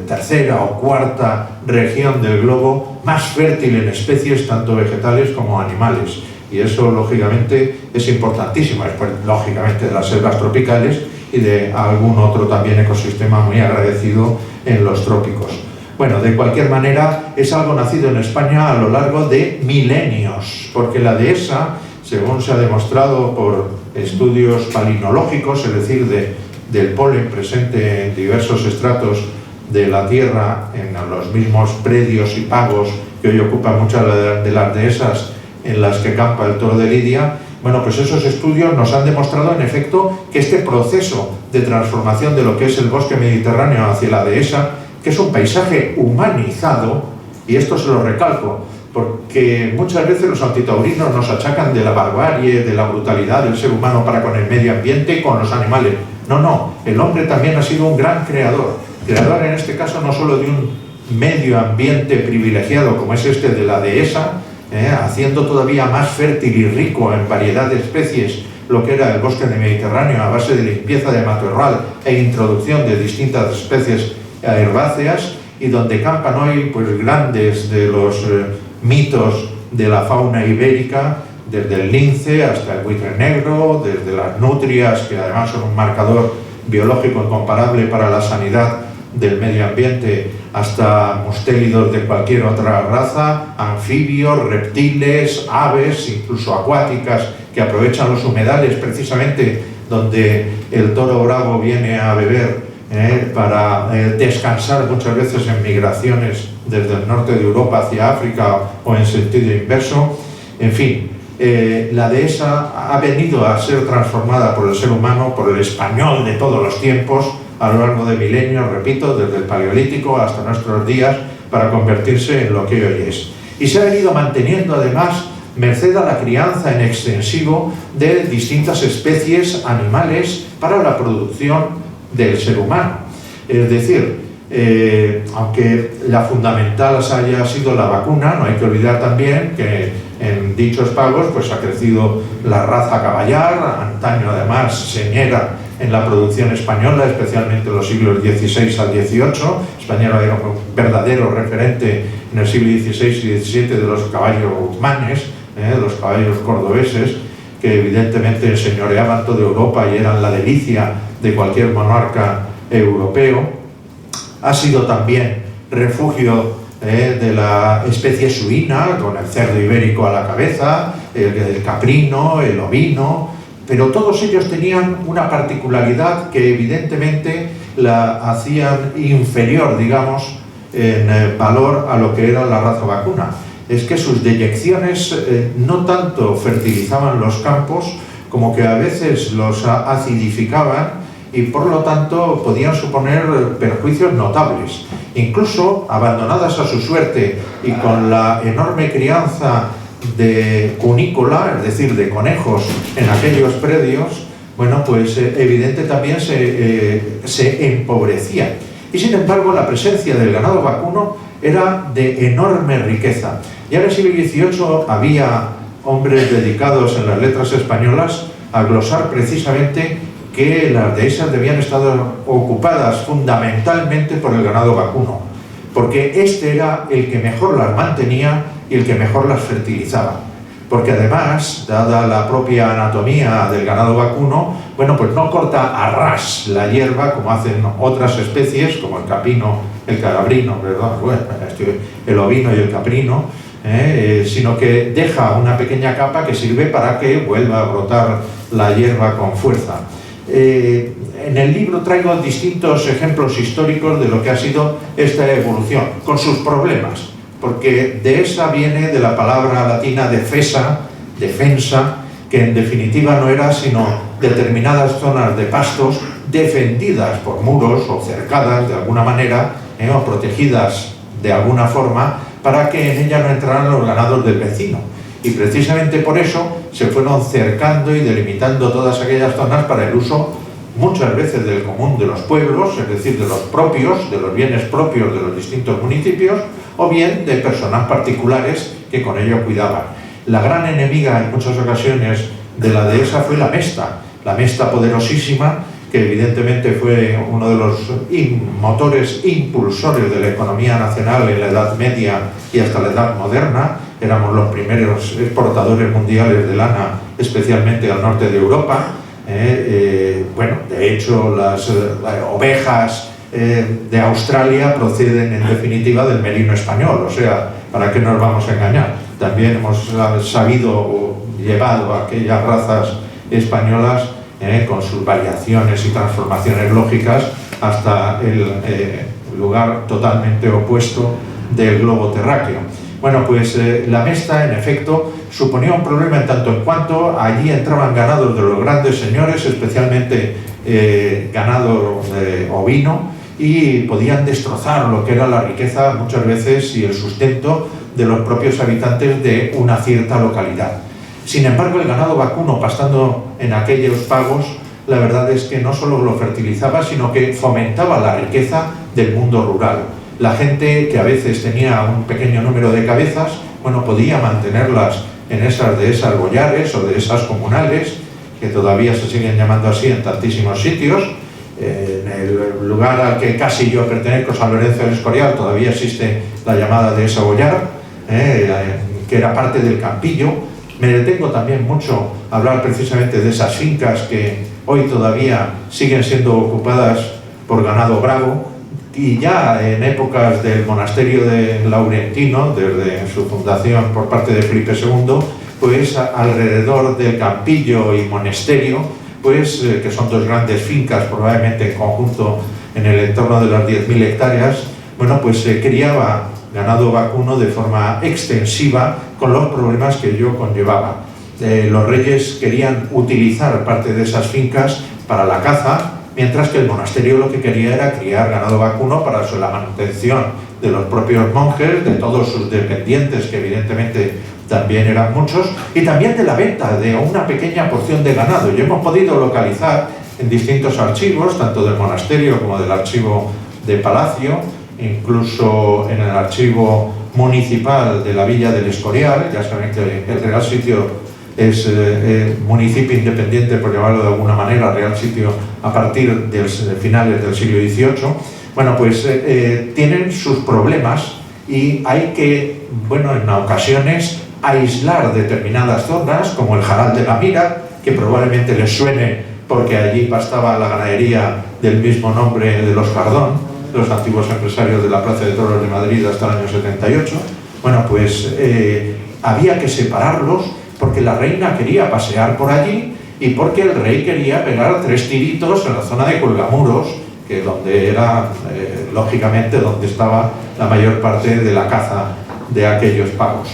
tercera o cuarta región del globo más fértil en especies tanto vegetales como animales, y eso lógicamente es importantísimo, después lógicamente de las selvas tropicales y de algún otro también ecosistema muy agradecido en los trópicos. Bueno, de cualquier manera es algo nacido en España a lo largo de milenios, porque la Dehesa, según se ha demostrado por estudios palinológicos, es decir, del polen presente en diversos estratos de la Tierra, en los mismos predios y pagos que hoy ocupan muchas de las dehesas en las que campa el toro de Lidia, bueno, pues esos estudios nos han demostrado en efecto que este proceso de transformación de lo que es el bosque mediterráneo hacia la dehesa, que es un paisaje humanizado, y esto se lo recalco, porque muchas veces los antitaurinos nos achacan de la barbarie, de la brutalidad del ser humano para con el medio ambiente y con los animales. No, no, el hombre también ha sido un gran creador en este caso no solo de un medio ambiente privilegiado como es este de la dehesa, haciendo todavía más fértil y rico en variedad de especies lo que era el bosque del Mediterráneo a base de limpieza de matorral e introducción de distintas especies herbáceas, y donde campan hoy pues grandes de los mitos de la fauna ibérica, desde el lince hasta el buitre negro, desde las nutrias, que además son un marcador biológico incomparable para la sanidad del medio ambiente, hasta mustélidos de cualquier otra raza, anfibios, reptiles, aves, incluso acuáticas, que aprovechan los humedales precisamente donde el toro bravo viene a beber para descansar muchas veces en migraciones desde el norte de Europa hacia África o en sentido inverso. En fin, la dehesa ha venido a ser transformada por el ser humano, por el español de todos los tiempos, a lo largo de milenios, repito, desde el Paleolítico hasta nuestros días, para convertirse en lo que hoy es. Y se ha venido manteniendo además merced a la crianza en extensivo de distintas especies animales para la producción del ser humano. Es decir, aunque la fundamental haya sido la vacuna, no hay que olvidar también que en dichos pagos pues ha crecido la raza caballar, antaño además señera en la producción española, especialmente en los siglos XVI al XVIII. España era un verdadero referente en el siglo XVI y XVII de los caballos guzmanes, los caballos cordobeses, que evidentemente enseñoreaban toda Europa y eran la delicia de cualquier monarca europeo. Ha sido también refugio de la especie suina, con el cerdo ibérico a la cabeza, el caprino, el ovino, pero todos ellos tenían una particularidad que evidentemente la hacían inferior, digamos, en valor a lo que era la raza vacuna. Es que sus deyecciones no tanto fertilizaban los campos como que a veces los acidificaban, y por lo tanto podían suponer perjuicios notables. Incluso abandonadas a su suerte y con la enorme crianza de cunícola, es decir, de conejos en aquellos predios, bueno, pues evidente también se empobrecían. Y sin embargo la presencia del ganado vacuno era de enorme riqueza. Ya en el siglo XVIII había hombres dedicados en las letras españolas a glosar precisamente que las dehesas debían estar ocupadas fundamentalmente por el ganado vacuno, porque este era el que mejor las mantenía y el que mejor las fertilizaba. Porque además, dada la propia anatomía del ganado vacuno, bueno, pues no corta a ras la hierba como hacen otras especies, como el caprino, el cabrino, ¿verdad? Bueno, el ovino y el caprino, sino que deja una pequeña capa que sirve para que vuelva a brotar la hierba con fuerza. En el libro traigo distintos ejemplos históricos de lo que ha sido esta evolución, con sus problemas, porque dehesa viene de la palabra latina defesa, defensa, que en definitiva no era sino determinadas zonas de pastos defendidas por muros o cercadas de alguna manera, o protegidas de alguna forma, para que en ella no entraran los ganados del vecino. Y precisamente por eso se fueron cercando y delimitando todas aquellas zonas para el uso muchas veces del común de los pueblos, es decir, de los propios, de los bienes propios de los distintos municipios, o bien de personas particulares que con ello cuidaban. La gran enemiga en muchas ocasiones de la dehesa fue la mesta poderosísima, que evidentemente fue uno de los motores impulsores de la economía nacional en la Edad Media y hasta la Edad Moderna. Éramos los primeros exportadores mundiales de lana, especialmente al norte de Europa. Bueno, de hecho, las ovejas de Australia proceden en definitiva del merino español, o sea, ¿para qué nos vamos a engañar? También hemos sabido o llevado a aquellas razas españolas con sus variaciones y transformaciones lógicas hasta el lugar totalmente opuesto del globo terráqueo. Bueno, pues la mesta, en efecto, suponía un problema en tanto en cuanto allí entraban ganados de los grandes señores, especialmente ganado ovino, y podían destrozar lo que era la riqueza muchas veces y el sustento de los propios habitantes de una cierta localidad. Sin embargo, el ganado vacuno, pastando en aquellos pagos, la verdad es que no solo lo fertilizaba, sino que fomentaba la riqueza del mundo rural. La gente que a veces tenía un pequeño número de cabezas, bueno, podía mantenerlas en esas dehesas boyares o dehesas comunales, que todavía se siguen llamando así en tantísimos sitios. En el lugar al que casi yo pertenezco, San Lorenzo del Escorial, todavía existe la llamada dehesa boyar, que era parte del campillo. Me detengo también mucho a hablar precisamente de esas fincas que hoy todavía siguen siendo ocupadas por ganado bravo, y ya en épocas del monasterio de Laurentino, desde su fundación por parte de Felipe II, pues alrededor del campillo y monasterio, pues que son dos grandes fincas, probablemente en conjunto en el entorno de las 10.000 hectáreas, bueno, pues se criaba ganado vacuno de forma extensiva, con los problemas que ello conllevaba. Los reyes querían utilizar parte de esas fincas para la caza, mientras que el monasterio lo que quería era criar ganado vacuno para la manutención de los propios monjes, de todos sus dependientes, que evidentemente también eran muchos, y también de la venta de una pequeña porción de ganado. Y hemos podido localizar en distintos archivos, tanto del monasterio como del archivo de Palacio, incluso en el archivo municipal de la Villa del Escorial. Ya saben que el Real Sitio es municipio independiente, por llamarlo de alguna manera, Real Sitio a partir de finales del siglo XVIII. Bueno, pues tienen sus problemas y hay que, bueno, en ocasiones aislar determinadas zonas, como el Jaral de la Mira, que probablemente les suene porque allí pastaba la ganadería del mismo nombre de los Cardón, los antiguos empresarios de la Plaza de Toros de Madrid hasta el año 78. Bueno, pues había que separarlos porque la reina quería pasear por allí y porque el rey quería pegar 3 tiritos en la zona de Cuelgamuros, que donde era, lógicamente, donde estaba la mayor parte de la caza de aquellos pagos.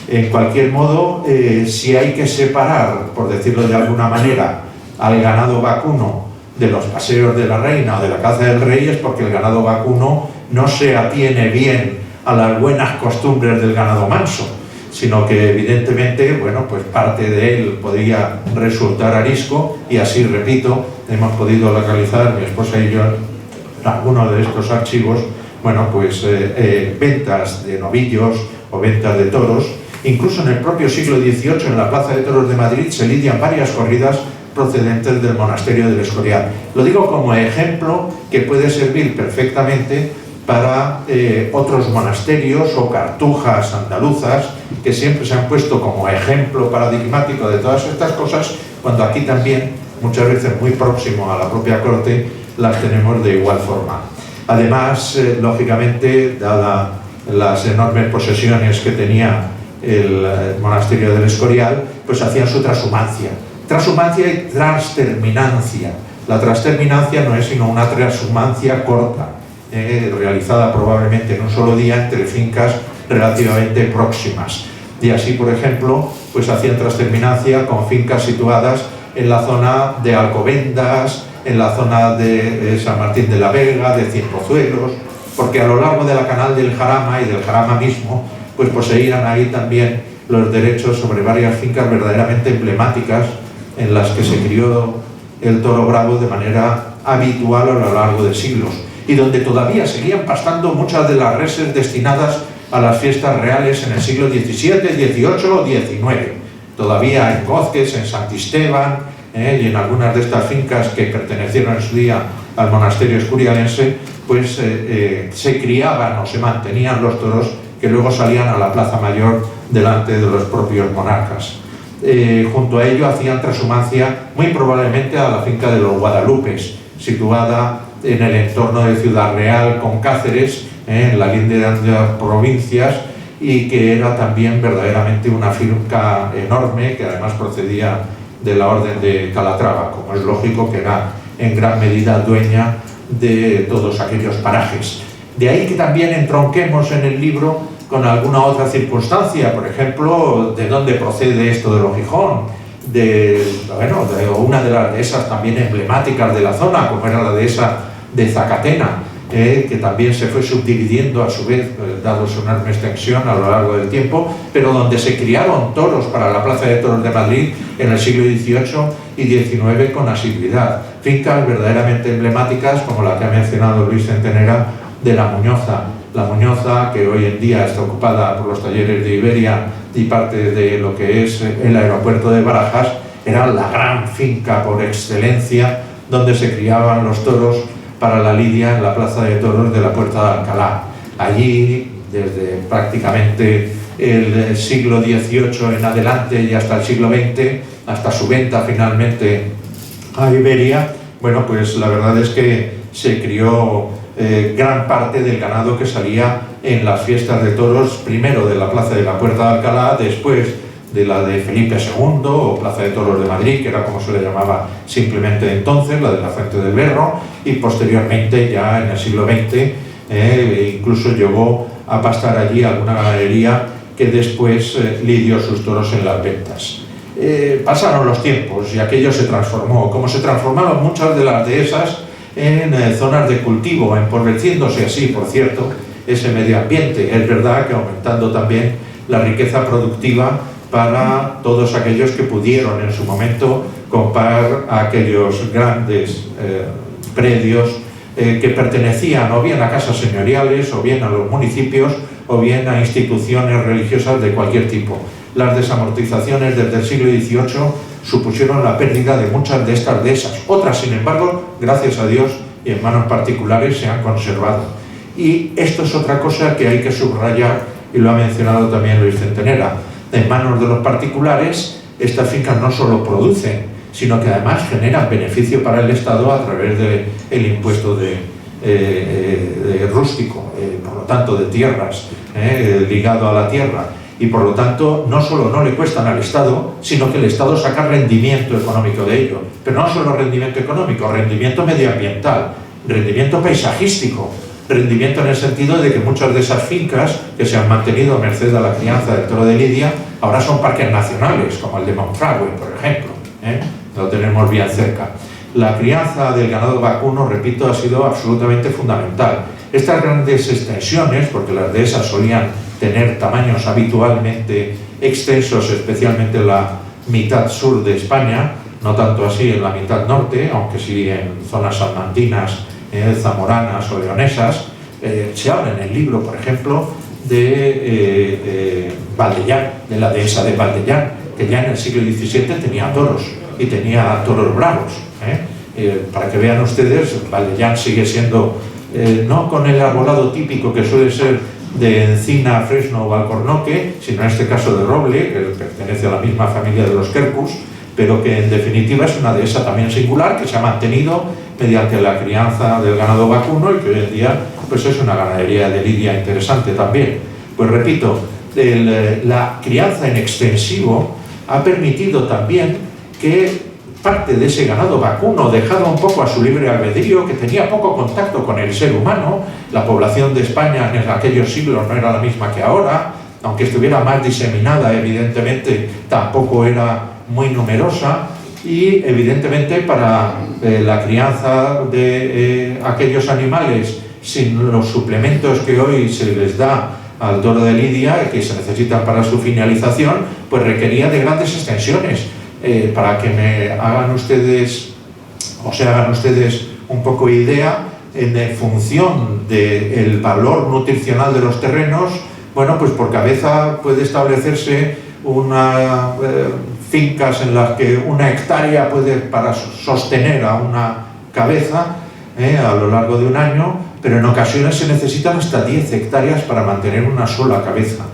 En cualquier modo, si hay que separar, por decirlo de alguna manera, al ganado vacuno de los paseos de la reina o de la caza del rey, es porque el ganado vacuno no se atiene bien a las buenas costumbres del ganado manso, sino que evidentemente, bueno, pues parte de él podría resultar arisco, y así, repito, hemos podido localizar, mi esposa y yo, en algunos de estos archivos, bueno, pues ventas de novillos o ventas de toros. Incluso en el propio siglo XVIII, en la Plaza de Toros de Madrid, se lidian varias corridas procedentes del monasterio del Escorial. Lo digo como ejemplo que puede servir perfectamente para otros monasterios o cartujas andaluzas que siempre se han puesto como ejemplo paradigmático de todas estas cosas, cuando aquí también, muchas veces muy próximo a la propia corte, las tenemos de igual forma. Además, lógicamente, dadas las enormes posesiones que tenía el monasterio del Escorial, pues hacían su transhumancia y transterminancia. La transterminancia no es sino una transhumancia corta, realizada probablemente en un solo día entre fincas relativamente próximas. Y así, por ejemplo, pues hacían transterminancia con fincas situadas en la zona de Alcobendas, en la zona de San Martín de la Vega, de Cienpozuelos, porque a lo largo de la canal del Jarama y del Jarama mismo, pues poseían ahí también los derechos sobre varias fincas verdaderamente emblemáticas en las que se crió el toro bravo de manera habitual a lo largo de siglos, y donde todavía seguían pastando muchas de las reses destinadas a las fiestas reales en el siglo XVII, XVIII o XIX. Todavía en Cozques, en Santisteban, y en algunas de estas fincas que pertenecieron en su día al monasterio escurialense, pues se criaban o se mantenían los toros que luego salían a la plaza mayor delante de los propios monarcas. Junto a ello hacían transhumancia muy probablemente a la finca de los Guadalupes, situada en el entorno de Ciudad Real con Cáceres, en la linde de ambas provincias, y que era también verdaderamente una finca enorme, que además procedía de la orden de Calatrava, como es lógico, que era en gran medida dueña de todos aquellos parajes. De ahí que también entronquemos en el libro con alguna otra circunstancia, por ejemplo, de dónde procede esto de los Gijón, de una de las dehesas también emblemáticas de la zona, como era la dehesa de Zacatena, que también se fue subdividiendo a su vez, dado su enorme extensión a lo largo del tiempo, pero donde se criaron toros para la Plaza de Toros de Madrid en el siglo XVIII y XIX con asiduidad. Fincas verdaderamente emblemáticas como la que ha mencionado Luis Centenera de La Muñoza. La Muñoza, que hoy en día está ocupada por los talleres de Iberia y parte de lo que es el aeropuerto de Barajas, era la gran finca por excelencia donde se criaban los toros para la lidia en la Plaza de Toros de la Puerta de Alcalá. Allí, desde prácticamente el siglo XVIII en adelante y hasta el siglo XX, hasta su venta finalmente a Iberia, bueno, pues la verdad es que se crió gran parte del ganado que salía en las fiestas de toros, primero de la Plaza de la Puerta de Alcalá, después de la de Felipe II o Plaza de Toros de Madrid, que era como se le llamaba simplemente entonces, la de la Fuente del Berro, y posteriormente ya en el siglo XX incluso llegó a pastar allí alguna ganadería que después lidió sus toros en las ventas. Pasaron los tiempos y aquello se transformó, como se transformaron muchas de las dehesas en zonas de cultivo, empobreciéndose así, por cierto, ese medio ambiente. Es verdad que aumentando también la riqueza productiva para todos aquellos que pudieron en su momento comprar a aquellos grandes predios que pertenecían o bien a casas señoriales, o bien a los municipios, o bien a instituciones religiosas de cualquier tipo. Las desamortizaciones desde el siglo XVIII supusieron la pérdida de muchas de estas dehesas. Otras, sin embargo, gracias a Dios y en manos particulares, se han conservado. Y esto es otra cosa que hay que subrayar, y lo ha mencionado también Luis Centenera. En manos de los particulares, estas fincas no solo producen, sino que además generan beneficio para el Estado a través del impuesto de rústico, por lo tanto de tierras, ligado a la tierra. Y por lo tanto no solo no le cuestan al Estado, sino que el Estado saca rendimiento económico de ello. Pero no solo rendimiento económico, rendimiento medioambiental, rendimiento paisajístico, rendimiento en el sentido de que muchas de esas fincas que se han mantenido a merced de la crianza del toro de lidia ahora son parques nacionales, como el de Monfragüe, por ejemplo, lo tenemos bien cerca. La crianza del ganado vacuno, repito, ha sido absolutamente fundamental. Estas grandes extensiones, porque las dehesas solían tener tamaños habitualmente extensos, especialmente en la mitad sur de España, no tanto así en la mitad norte, aunque sí en zonas salmantinas, zamoranas o leonesas. Se habla en el libro, por ejemplo, de Valdellán, de la dehesa de Valdellán, que ya en el siglo XVII tenía toros, y tenía toros bravos. Para que vean ustedes, Valdellán sigue siendo, no con el arbolado típico que suele ser de encina, fresno o alcornoque, sino en este caso de roble, que pertenece a la misma familia de los quercus, pero que en definitiva es una dehesa también singular, que se ha mantenido mediante la crianza del ganado vacuno y que hoy en día pues es una ganadería de lidia interesante también. Pues repito, la crianza en extensivo ha permitido también que parte de ese ganado vacuno, dejado un poco a su libre albedrío, que tenía poco contacto con el ser humano, la población de España en aquellos siglos no era la misma que ahora, aunque estuviera más diseminada, evidentemente tampoco era muy numerosa, y evidentemente para la crianza de aquellos animales sin los suplementos que hoy se les da al toro de lidia, que se necesitan para su finalización, pues requería de grandes extensiones. Para que me hagan ustedes o se hagan ustedes un poco idea, en función del valor nutricional de los terrenos, bueno, pues por cabeza puede establecerse fincas en las que 1 hectárea puede para sostener a una cabeza a lo largo de un año, pero en ocasiones se necesitan hasta 10 hectáreas para mantener una sola cabeza.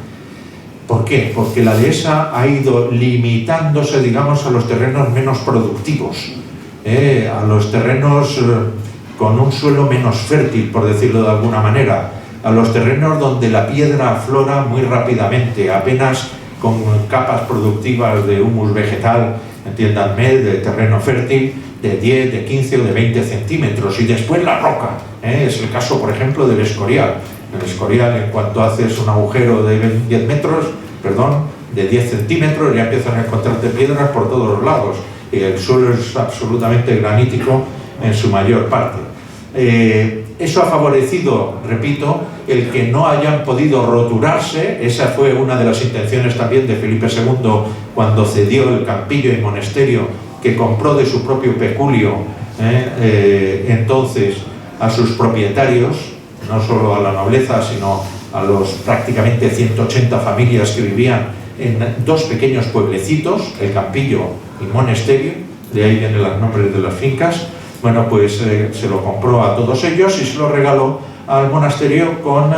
¿Por qué? Porque la dehesa ha ido limitándose, digamos, a los terrenos menos productivos, a los terrenos con un suelo menos fértil, por decirlo de alguna manera, a los terrenos donde la piedra aflora muy rápidamente, apenas con capas productivas de humus vegetal, entiéndanme, de terreno fértil, de 10, de 15 o de 20 centímetros, y después la roca. Es el caso, por ejemplo, del Escorial. El Escorial, en cuanto haces un agujero de 10 metros, de 10 centímetros, ya empiezan a encontrarte piedras por todos los lados. Y el suelo es absolutamente granítico en su mayor parte. Eso ha favorecido, repito, el que no hayan podido roturarse. Esa fue una de las intenciones también de Felipe II cuando cedió el campillo y monasterio que compró de su propio peculio entonces a sus propietarios, no solo a la nobleza, sino a los prácticamente 180 familias que vivían en 2 pequeños pueblecitos, el campillo y monasterio, de ahí vienen los nombres de las fincas. Bueno, pues se lo compró a todos ellos y se lo regaló al monasterio con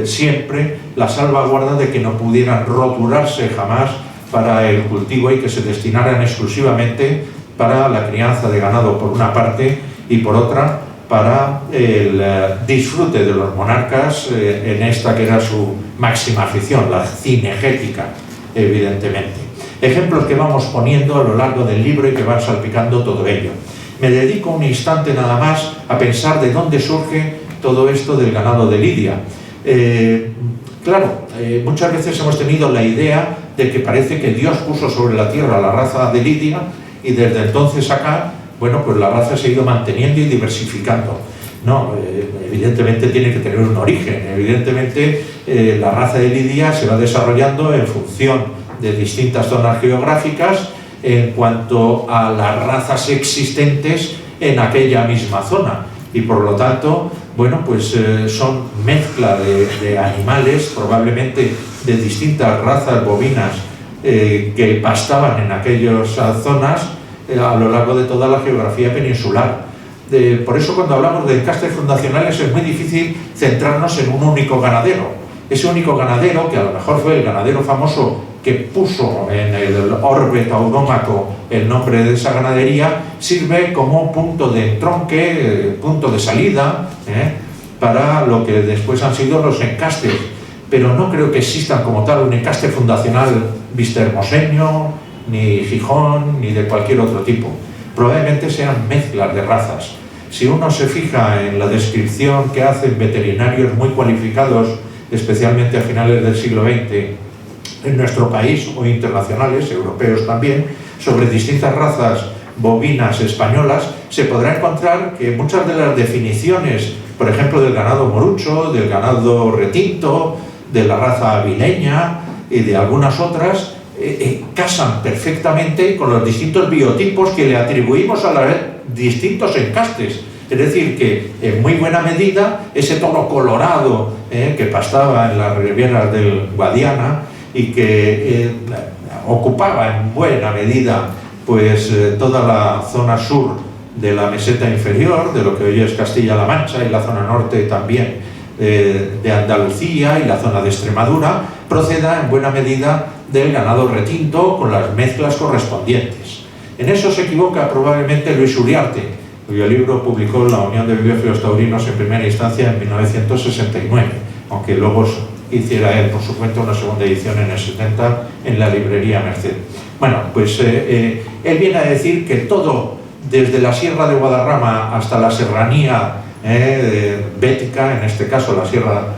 siempre la salvaguarda de que no pudieran roturarse jamás para el cultivo y que se destinaran exclusivamente para la crianza de ganado por una parte y por otra para el disfrute de los monarcas en esta que era su máxima afición, la cinegética, evidentemente. Ejemplos que vamos poniendo a lo largo del libro y que van salpicando todo ello. Me dedico un instante nada más a pensar de dónde surge todo esto del ganado de Lidia. Muchas veces hemos tenido la idea de que parece que Dios puso sobre la tierra la raza de Lidia y desde entonces acá, bueno, pues la raza se ha ido manteniendo y diversificando. No, evidentemente tiene que tener un origen. Evidentemente la raza de Lidia se va desarrollando en función de distintas zonas geográficas en cuanto a las razas existentes en aquella misma zona. Y por lo tanto, bueno, pues son mezcla de animales, probablemente de distintas razas bovinas que pastaban en aquellas zonas a lo largo de toda la geografía peninsular. Por eso cuando hablamos de encastes fundacionales es muy difícil centrarnos en un único ganadero. Ese único ganadero, que a lo mejor fue el ganadero famoso que puso en el orbe taurómaco el nombre de esa ganadería, sirve como punto de entronque, punto de salida para lo que después han sido los encastes. Pero no creo que existan como tal un encaste fundacional vistahermoseño, ni Gijón, ni de cualquier otro tipo. Probablemente sean mezclas de razas. Si uno se fija en la descripción que hacen veterinarios muy cualificados, especialmente a finales del siglo XX, en nuestro país o internacionales, europeos también, sobre distintas razas bovinas españolas, se podrá encontrar que muchas de las definiciones, por ejemplo, del ganado morucho, del ganado retinto, de la raza avileña y de algunas otras, casan perfectamente con los distintos biotipos que le atribuimos a los distintos encastes. Es decir, que en muy buena medida ese tono colorado que pastaba en las ribieras del Guadiana y que ocupaba en buena medida pues toda la zona sur de la meseta inferior, de lo que hoy es Castilla-La Mancha, y la zona norte también de Andalucía y la zona de Extremadura, proceda en buena medida del ganado retinto con las mezclas correspondientes. En eso se equivoca probablemente Luis Uriarte, cuyo libro publicó la Unión de Bibliófilos Taurinos en primera instancia en 1969, aunque luego hiciera él por su cuenta una segunda edición en el 70 en la librería Merced. Bueno, pues él viene a decir que todo, desde la Sierra de Guadarrama hasta la serranía bética, en este caso la sierra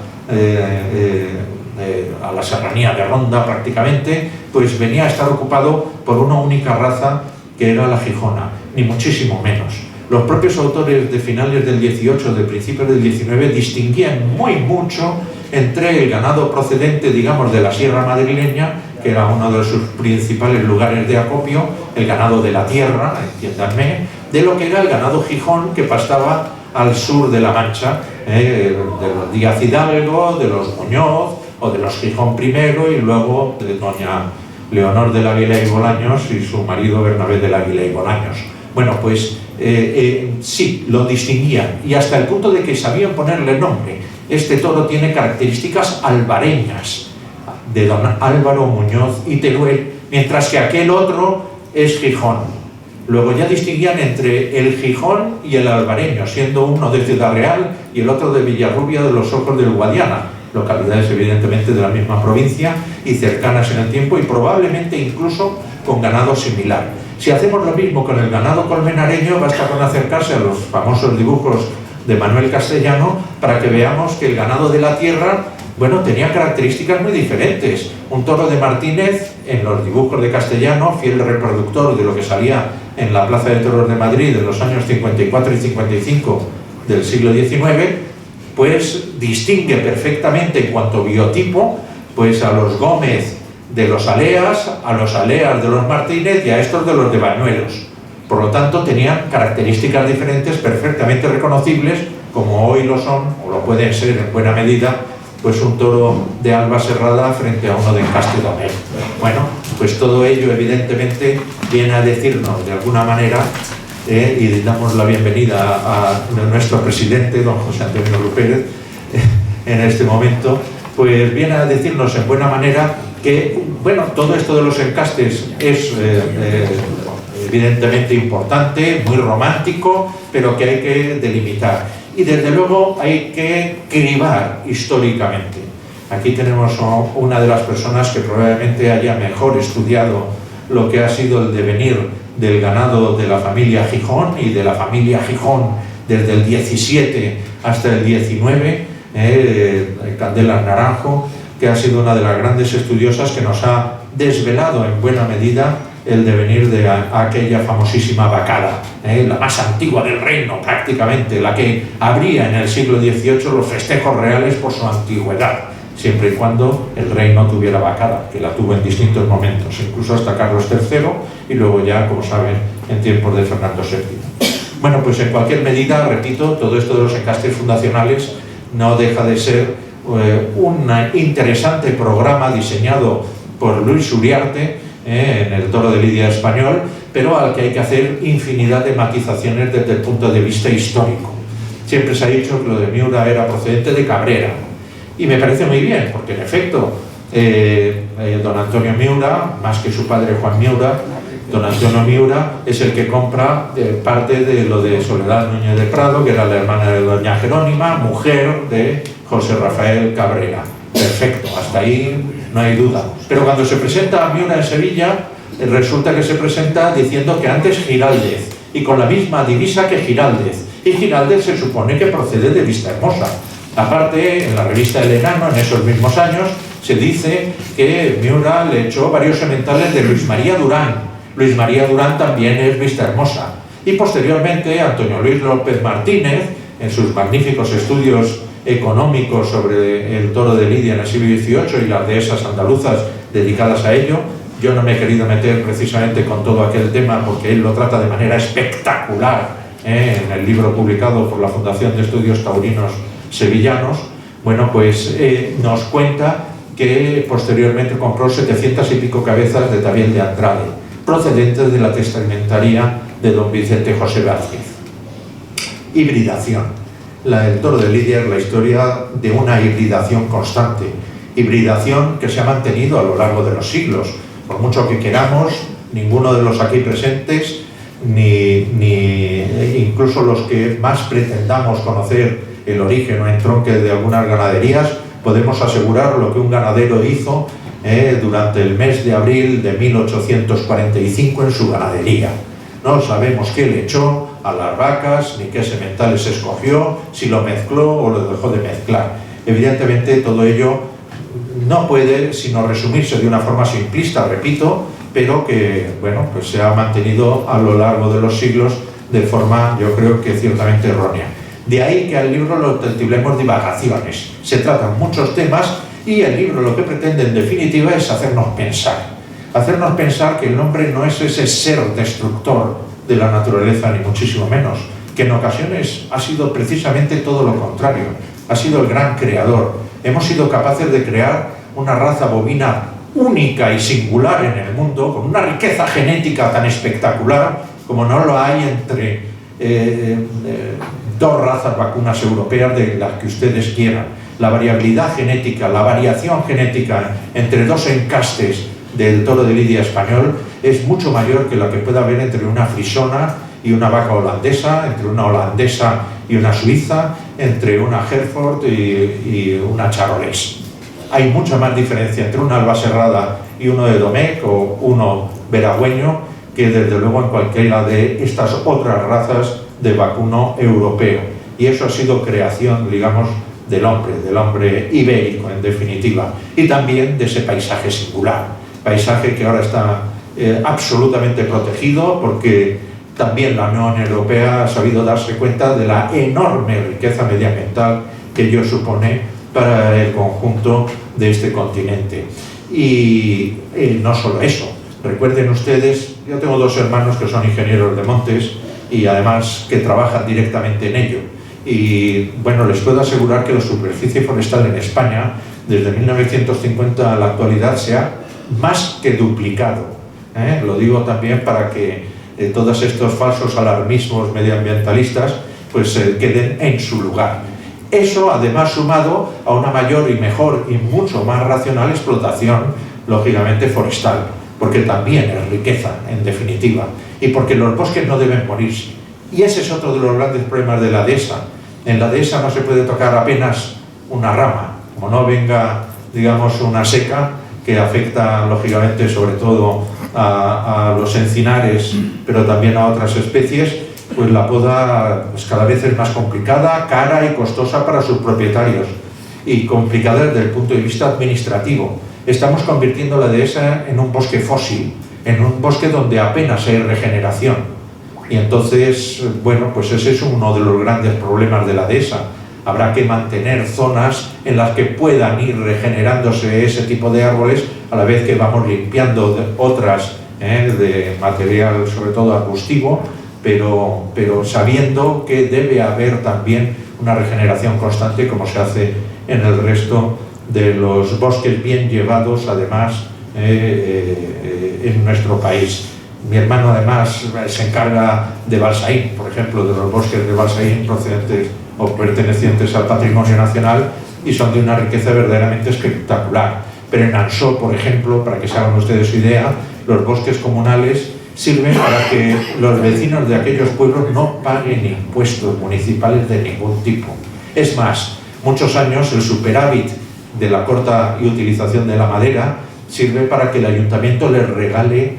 a la serranía de Ronda prácticamente, pues venía a estar ocupado por una única raza que era la Gijona, ni muchísimo menos. Los propios autores de finales del 18, de principios del 19, distinguían muy mucho entre el ganado procedente, digamos, de la sierra madrileña, que era uno de sus principales lugares de acopio, el ganado de la tierra, entiéndanme, de lo que era el ganado Gijón, que pastaba al sur de la Mancha, de los Díaz Hidalgo, de los Muñoz, o de los Gijón primero, y luego de doña Leonor del Águila y Bolaños y su marido Bernabé del Águila y Bolaños. Bueno, pues sí, lo distinguían, y hasta el punto de que sabían ponerle nombre. Este toro tiene características albareñas, de don Álvaro Muñoz y Teruel, mientras que aquel otro es Gijón. Luego ya distinguían entre el Gijón y el albareño, siendo uno de Ciudad Real y el otro de Villarrubia de los Ojos del Guadiana, localidades evidentemente de la misma provincia y cercanas en el tiempo, y probablemente incluso con ganado similar. Si hacemos lo mismo con el ganado colmenareño, basta con acercarse a los famosos dibujos de Manuel Castellano para que veamos que el ganado de la tierra, bueno, tenía características muy diferentes. Un toro de Martínez, en los dibujos de Castellano, fiel reproductor de lo que salía en la Plaza de Toros de Madrid en los años 54 y 55 del siglo XIX, pues distingue perfectamente en cuanto a biotipo, pues a los Gómez de los Aleas, a los Aleas de los Martínez y a estos de los de Bañuelos. Por lo tanto, tenían características diferentes perfectamente reconocibles, como hoy lo son, o lo pueden ser en buena medida, pues un toro de Alba Serrada frente a uno de Encaste Domel. Bueno, pues todo ello evidentemente viene a decirnos de alguna manera, y damos la bienvenida a nuestro presidente, don José Antonio Rupérez, en este momento, pues viene a decirnos en buena manera que, bueno, todo esto de los encastes es evidentemente importante, muy romántico, pero que hay que delimitar. Y desde luego hay que cribar históricamente. Aquí tenemos una de las personas que probablemente haya mejor estudiado lo que ha sido el devenir del ganado de la familia Gijón y de la familia Gijón desde el 17 hasta el 19, Candela Naranjo, que ha sido una de las grandes estudiosas que nos ha desvelado en buena medida el devenir de aquella famosísima vacada, la más antigua del reino prácticamente, la que abría en el siglo XVIII los festejos reales por su antigüedad, siempre y cuando el rey no tuviera vacada, que la tuvo en distintos momentos, incluso hasta Carlos III y luego ya, como saben, en tiempos de Fernando VII. Bueno, pues en cualquier medida, repito, todo esto de los encastes fundacionales no deja de ser un interesante programa diseñado por Luis Uriarte en el Toro de Lidia español, pero al que hay que hacer infinidad de matizaciones desde el punto de vista histórico. Siempre se ha dicho que lo de Miura era procedente de Cabrera, y me parece muy bien, porque en efecto don Antonio Miura, más que su padre Juan Miura, don Antonio Miura es el que compra parte de lo de Soledad Núñez de Prado, que era la hermana de doña Jerónima, mujer de José Rafael Cabrera. Perfecto, hasta ahí no hay duda. Pero cuando se presenta a Miura en Sevilla, resulta que se presenta diciendo que antes Giraldez, y con la misma divisa que Giraldez. Y Giraldez se supone que procede de Vistahermosa. Aparte, en la revista El Enano, en esos mismos años, se dice que Miura le echó varios sementales de Luis María Durán. Luis María Durán también es Vistahermosa. Y posteriormente, Antonio Luis López Martínez, en sus magníficos estudios económicos sobre el toro de Lidia en el siglo XVIII y las dehesas andaluzas dedicadas a ello. Yo no me he querido meter precisamente con todo aquel tema porque él lo trata de manera espectacular en el libro publicado por la Fundación de Estudios Taurinos Sevillanos. Bueno, pues nos cuenta que posteriormente compró 700 y pico cabezas de Tabiel de Andrade, procedentes de la testamentaría de don Vicente José Vázquez. Hibridación. El Toro de Lidia es la historia de una hibridación constante, hibridación que se ha mantenido a lo largo de los siglos. Por mucho que queramos, ninguno de los aquí presentes, ni incluso los que más pretendamos conocer el origen o entronque de algunas ganaderías, podemos asegurar lo que un ganadero hizo durante el mes de abril de 1845 en su ganadería. No sabemos qué le echó a las vacas, ni qué sementales escogió, si lo mezcló o lo dejó de mezclar. Evidentemente todo ello no puede sino resumirse de una forma simplista, repito, pero que, bueno, pues se ha mantenido a lo largo de los siglos de forma, yo creo que ciertamente errónea. De ahí que al libro lo titulemos Divagaciones. Se tratan muchos temas Y el libro lo que pretende en definitiva es hacernos pensar que el hombre no es ese ser destructor de la naturaleza, ni muchísimo menos, que en ocasiones ha sido precisamente todo lo contrario, ha sido el gran creador. Hemos sido capaces de crear una raza bovina única y singular en el mundo, con una riqueza genética tan espectacular como no lo hay entre dos razas vacunas europeas de las que ustedes quieran. La variabilidad genética, la variación genética entre dos encastes del toro de lidia español es mucho mayor que la que pueda haber entre una frisona y una vaca holandesa, entre una holandesa y una suiza, entre una Hereford y una charolés. Hay mucha más diferencia entre una albacerrada y uno de Domecq o uno veragüeño que desde luego en cualquiera de estas otras razas de vacuno europeo. Y eso ha sido creación, digamos, del hombre ibérico en definitiva, y también de ese paisaje singular, paisaje que ahora está absolutamente protegido porque también la Unión Europea ha sabido darse cuenta de la enorme riqueza medioambiental que ello supone para el conjunto de este continente. Y no solo eso, recuerden ustedes, yo tengo dos hermanos que son ingenieros de montes y además que trabajan directamente en ello. Y bueno, les puedo asegurar que la superficie forestal en España, desde 1950 a la actualidad, se ha más que duplicado. Lo digo también para que todos estos falsos alarmismos medioambientalistas pues queden en su lugar. Eso además sumado a una mayor y mejor y mucho más racional explotación, lógicamente forestal, porque también es riqueza en definitiva, y porque los bosques no deben morirse. Y ese es otro de los grandes problemas de la dehesa. En la dehesa no se puede tocar apenas una rama, como no venga, digamos, una seca que afecta lógicamente sobre todo a los encinares, pero también a otras especies, pues la poda pues cada vez es más complicada, cara y costosa para sus propietarios, y complicada desde el punto de vista administrativo. Estamos convirtiendo la dehesa en un bosque fósil, en un bosque donde apenas hay regeneración. Y entonces, bueno, pues ese es uno de los grandes problemas de la dehesa. Habrá que mantener zonas en las que puedan ir regenerándose ese tipo de árboles, a la vez que vamos limpiando otras de material, sobre todo arbustivo, pero sabiendo que debe haber también una regeneración constante, como se hace en el resto de los bosques bien llevados, además, en nuestro país. Mi hermano además se encarga de Balsaín, por ejemplo, de los bosques de Balsaín procedentes o pertenecientes al patrimonio nacional, y son de una riqueza verdaderamente espectacular. Pero en Ansó, por ejemplo, para que se hagan ustedes su idea, los bosques comunales sirven para que los vecinos de aquellos pueblos no paguen impuestos municipales de ningún tipo. Es más, muchos años el superávit de la corta y utilización de la madera sirve para que el ayuntamiento les regale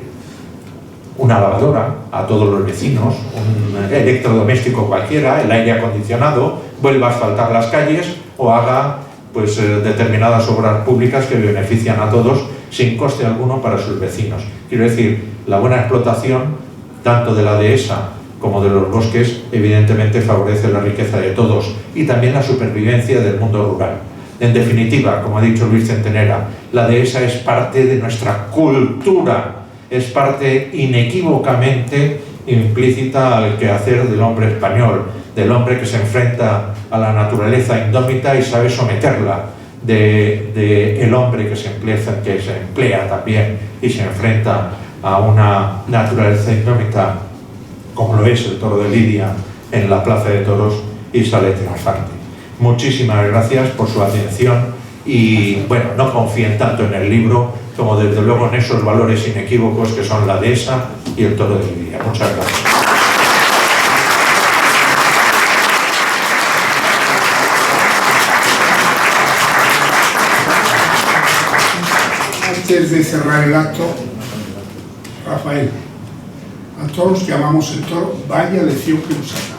una lavadora a todos los vecinos, un electrodoméstico cualquiera, el aire acondicionado, vuelva a asfaltar las calles o haga pues, determinadas obras públicas que benefician a todos sin coste alguno para sus vecinos. Quiero decir, la buena explotación tanto de la dehesa como de los bosques evidentemente favorece la riqueza de todos y también la supervivencia del mundo rural. En definitiva, como ha dicho Luis Centenera, la dehesa es parte de nuestra cultura, es parte inequívocamente implícita al quehacer del hombre español, del hombre que se enfrenta a la naturaleza indómita y sabe someterla, del hombre que se emplea también y se enfrenta a una naturaleza indómita como lo es el toro de Lidia en la Plaza de Toros y sale triunfante. Muchísimas gracias por su atención y bueno, no confíen tanto en el libro como desde luego en esos valores inequívocos que son la dehesa y el toro de Lidia. Muchas gracias. Antes de cerrar el acto, Rafael, a todos los llamamos el toro, vaya lección que nos ha dado.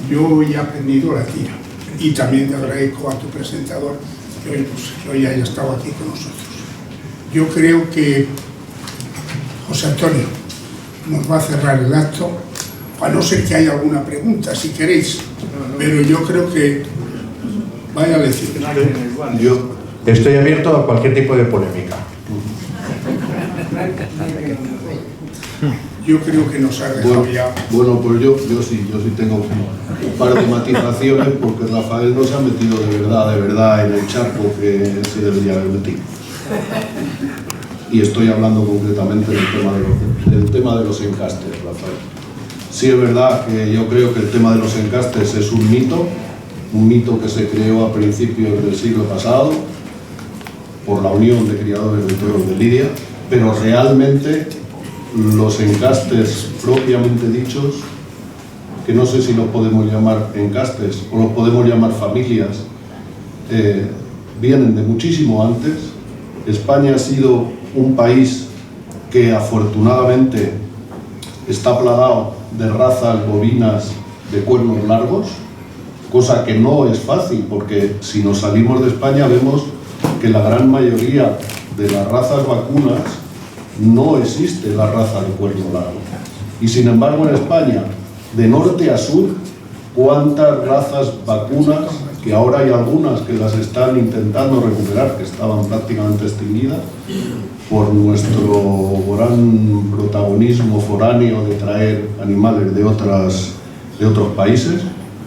Yo ya he aprendido la tira y también te agradezco a tu presentador que hoy haya estado aquí con nosotros. Yo creo que José Antonio nos va a cerrar el acto, a no ser que haya alguna pregunta, si queréis, pero yo creo que vaya lección. Estoy abierto a cualquier tipo de polémica. Yo creo que nos ha dejado ya. Bueno, pues yo sí tengo un par de matizaciones, porque Rafael no se ha metido de verdad en el charco que se debería haber metido. Y estoy hablando concretamente del tema de los encastes, Rafael. Sí es verdad que yo creo que el tema de los encastes es un mito que se creó a principios del siglo pasado por la Unión de Criadores de Toros de Lidia, pero realmente los encastes propiamente dichos, que no sé si los podemos llamar encastes o los podemos llamar familias, vienen de muchísimo antes. España ha sido un país que afortunadamente está plagado de razas bovinas de cuernos largos, cosa que no es fácil, porque si nos salimos de España vemos que la gran mayoría de las razas vacunas no existe la raza de cuerno largo. Y sin embargo en España, de norte a sur, cuántas razas vacunas, que ahora hay algunas que las están intentando recuperar, que estaban prácticamente extinguidas, por nuestro gran protagonismo foráneo de traer animales de otros países,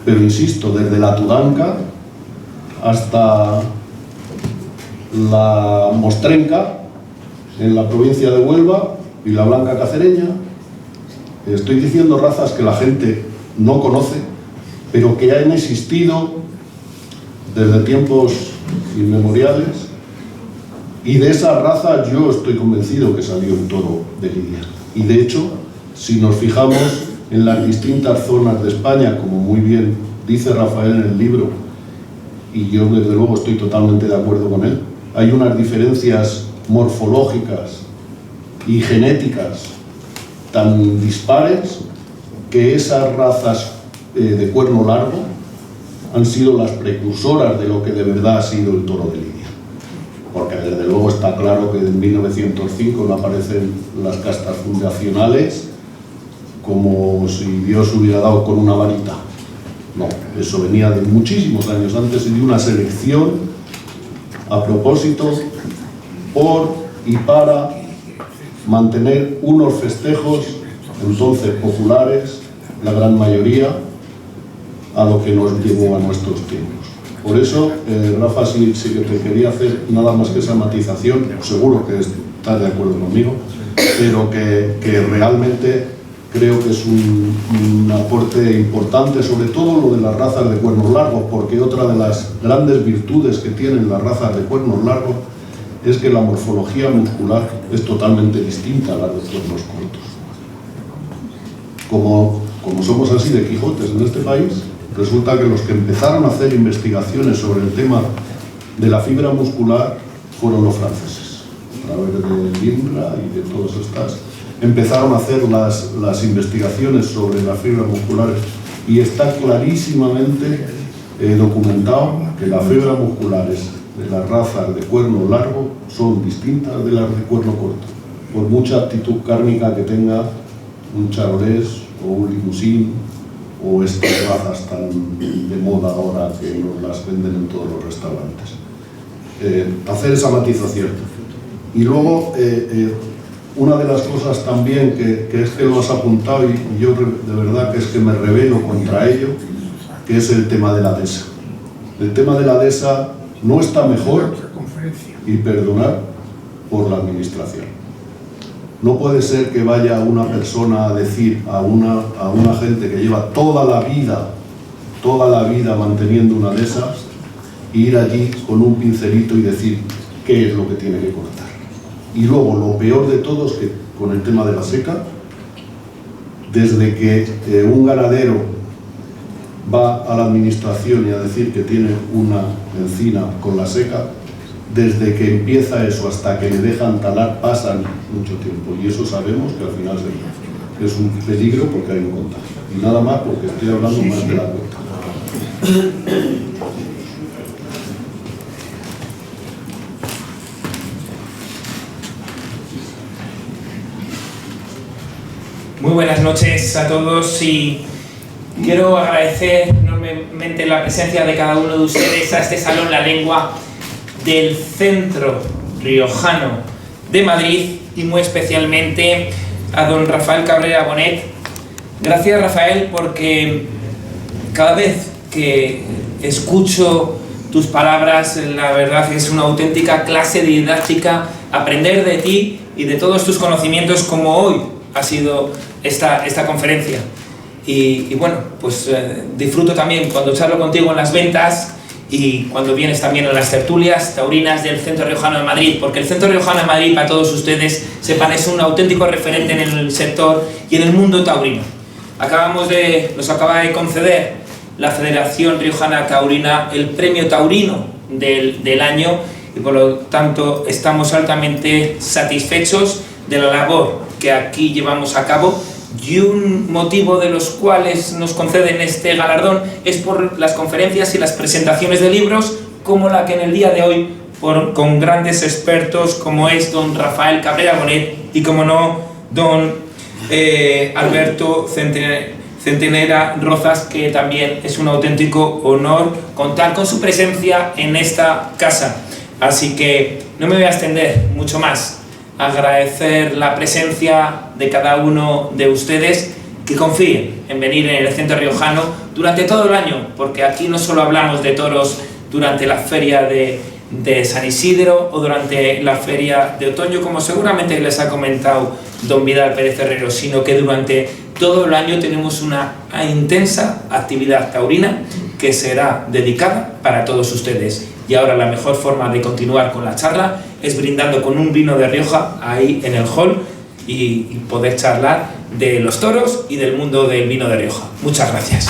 pero insisto, desde la Tudanca hasta la Mostrenca, en la provincia de Huelva, y la Blanca Cacereña. Estoy diciendo razas que la gente no conoce, pero que han existido desde tiempos inmemoriales, y de esas razas yo estoy convencido que salió el toro de Lidia. Y de hecho, si nos fijamos en las distintas zonas de España, como muy bien dice Rafael en el libro, y yo desde luego estoy totalmente de acuerdo con él, hay unas diferencias morfológicas y genéticas tan dispares que esas razas de cuerno largo han sido las precursoras de lo que de verdad ha sido el toro de Lidia. Porque desde luego está claro que en 1905 no aparecen las castas fundacionales como si Dios hubiera dado con una varita. No, eso venía de muchísimos años antes y de una selección a propósito por y para mantener unos festejos entonces populares, la gran mayoría, a lo que nos llevó a nuestros tiempos. Por eso, Rafa, sí que te quería hacer nada más que esa matización, seguro que estás de acuerdo conmigo, pero que realmente creo que es un aporte importante, sobre todo lo de las razas de cuernos largos, porque otra de las grandes virtudes que tienen las razas de cuernos largos es que la morfología muscular es totalmente distinta a la de cuernos cortos. Como somos así de Quijotes en este país, resulta que los que empezaron a hacer investigaciones sobre el tema de la fibra muscular fueron los franceses. A través de Limbra y de todas estas, empezaron a hacer las investigaciones sobre las fibras musculares, y está clarísimamente documentado que las fibras musculares de las razas de cuerno largo son distintas de las de cuerno corto, por mucha aptitud cárnica que tenga un charolés o un limousin o estas razas tan de moda ahora que nos las venden en todos los restaurantes. Hacer esa matización. Y luego, una de las cosas también que es que lo has apuntado, y yo de verdad que es que me rebelo contra ello, que es el tema de la DESA. El tema de la DESA no está mejor, y perdonar, por la administración. No puede ser que vaya una persona a decir a una gente que lleva toda la vida manteniendo una DESA, ir allí con un pincelito y decir qué es lo que tiene que cortar. Y luego, lo peor de todo es que con el tema de la seca, desde que un ganadero va a la administración y a decir que tiene una encina con la seca, desde que empieza eso hasta que le dejan talar pasan mucho tiempo, y eso sabemos que al final es un peligro porque hay un contagio. Y nada más, porque estoy hablando más de la cuenta. Muy buenas noches a todos, y quiero agradecer enormemente la presencia de cada uno de ustedes a este Salón La Lengua, del Centro Riojano de Madrid y muy especialmente a don Rafael Cabrera Bonet. Gracias, Rafael, porque cada vez que escucho tus palabras, la verdad es una auténtica clase didáctica aprender de ti y de todos tus conocimientos, como hoy ha sido esta conferencia. Y bueno, pues disfruto también cuando charlo contigo en las ventas y cuando vienes también a las tertulias taurinas del Centro Riojano de Madrid, porque el Centro Riojano de Madrid, para todos ustedes, sepan, es un auténtico referente en el sector y en el mundo taurino. Nos acaba de conceder la Federación Riojana Taurina el premio taurino del año y por lo tanto estamos altamente satisfechos de la labor que aquí llevamos a cabo, y un motivo de los cuales nos conceden este galardón es por las conferencias y las presentaciones de libros como la que en el día de hoy con grandes expertos como es don Rafael Cabrera Bonet y como no don Alberto Centenera Rozas, que también es un auténtico honor contar con su presencia en esta casa. Así que no me voy a extender mucho más. Agradecer la presencia de cada uno de ustedes que confíen en venir en el Centro Riojano durante todo el año, porque aquí no solo hablamos de toros durante la feria de San Isidro o durante la feria de otoño, como seguramente les ha comentado don Vidal Pérez Herrero, sino que durante todo el año tenemos una intensa actividad taurina que será dedicada para todos ustedes. Y ahora la mejor forma de continuar con la charla es brindando con un vino de Rioja ahí en el hall y poder charlar de los toros y del mundo del vino de Rioja. Muchas gracias.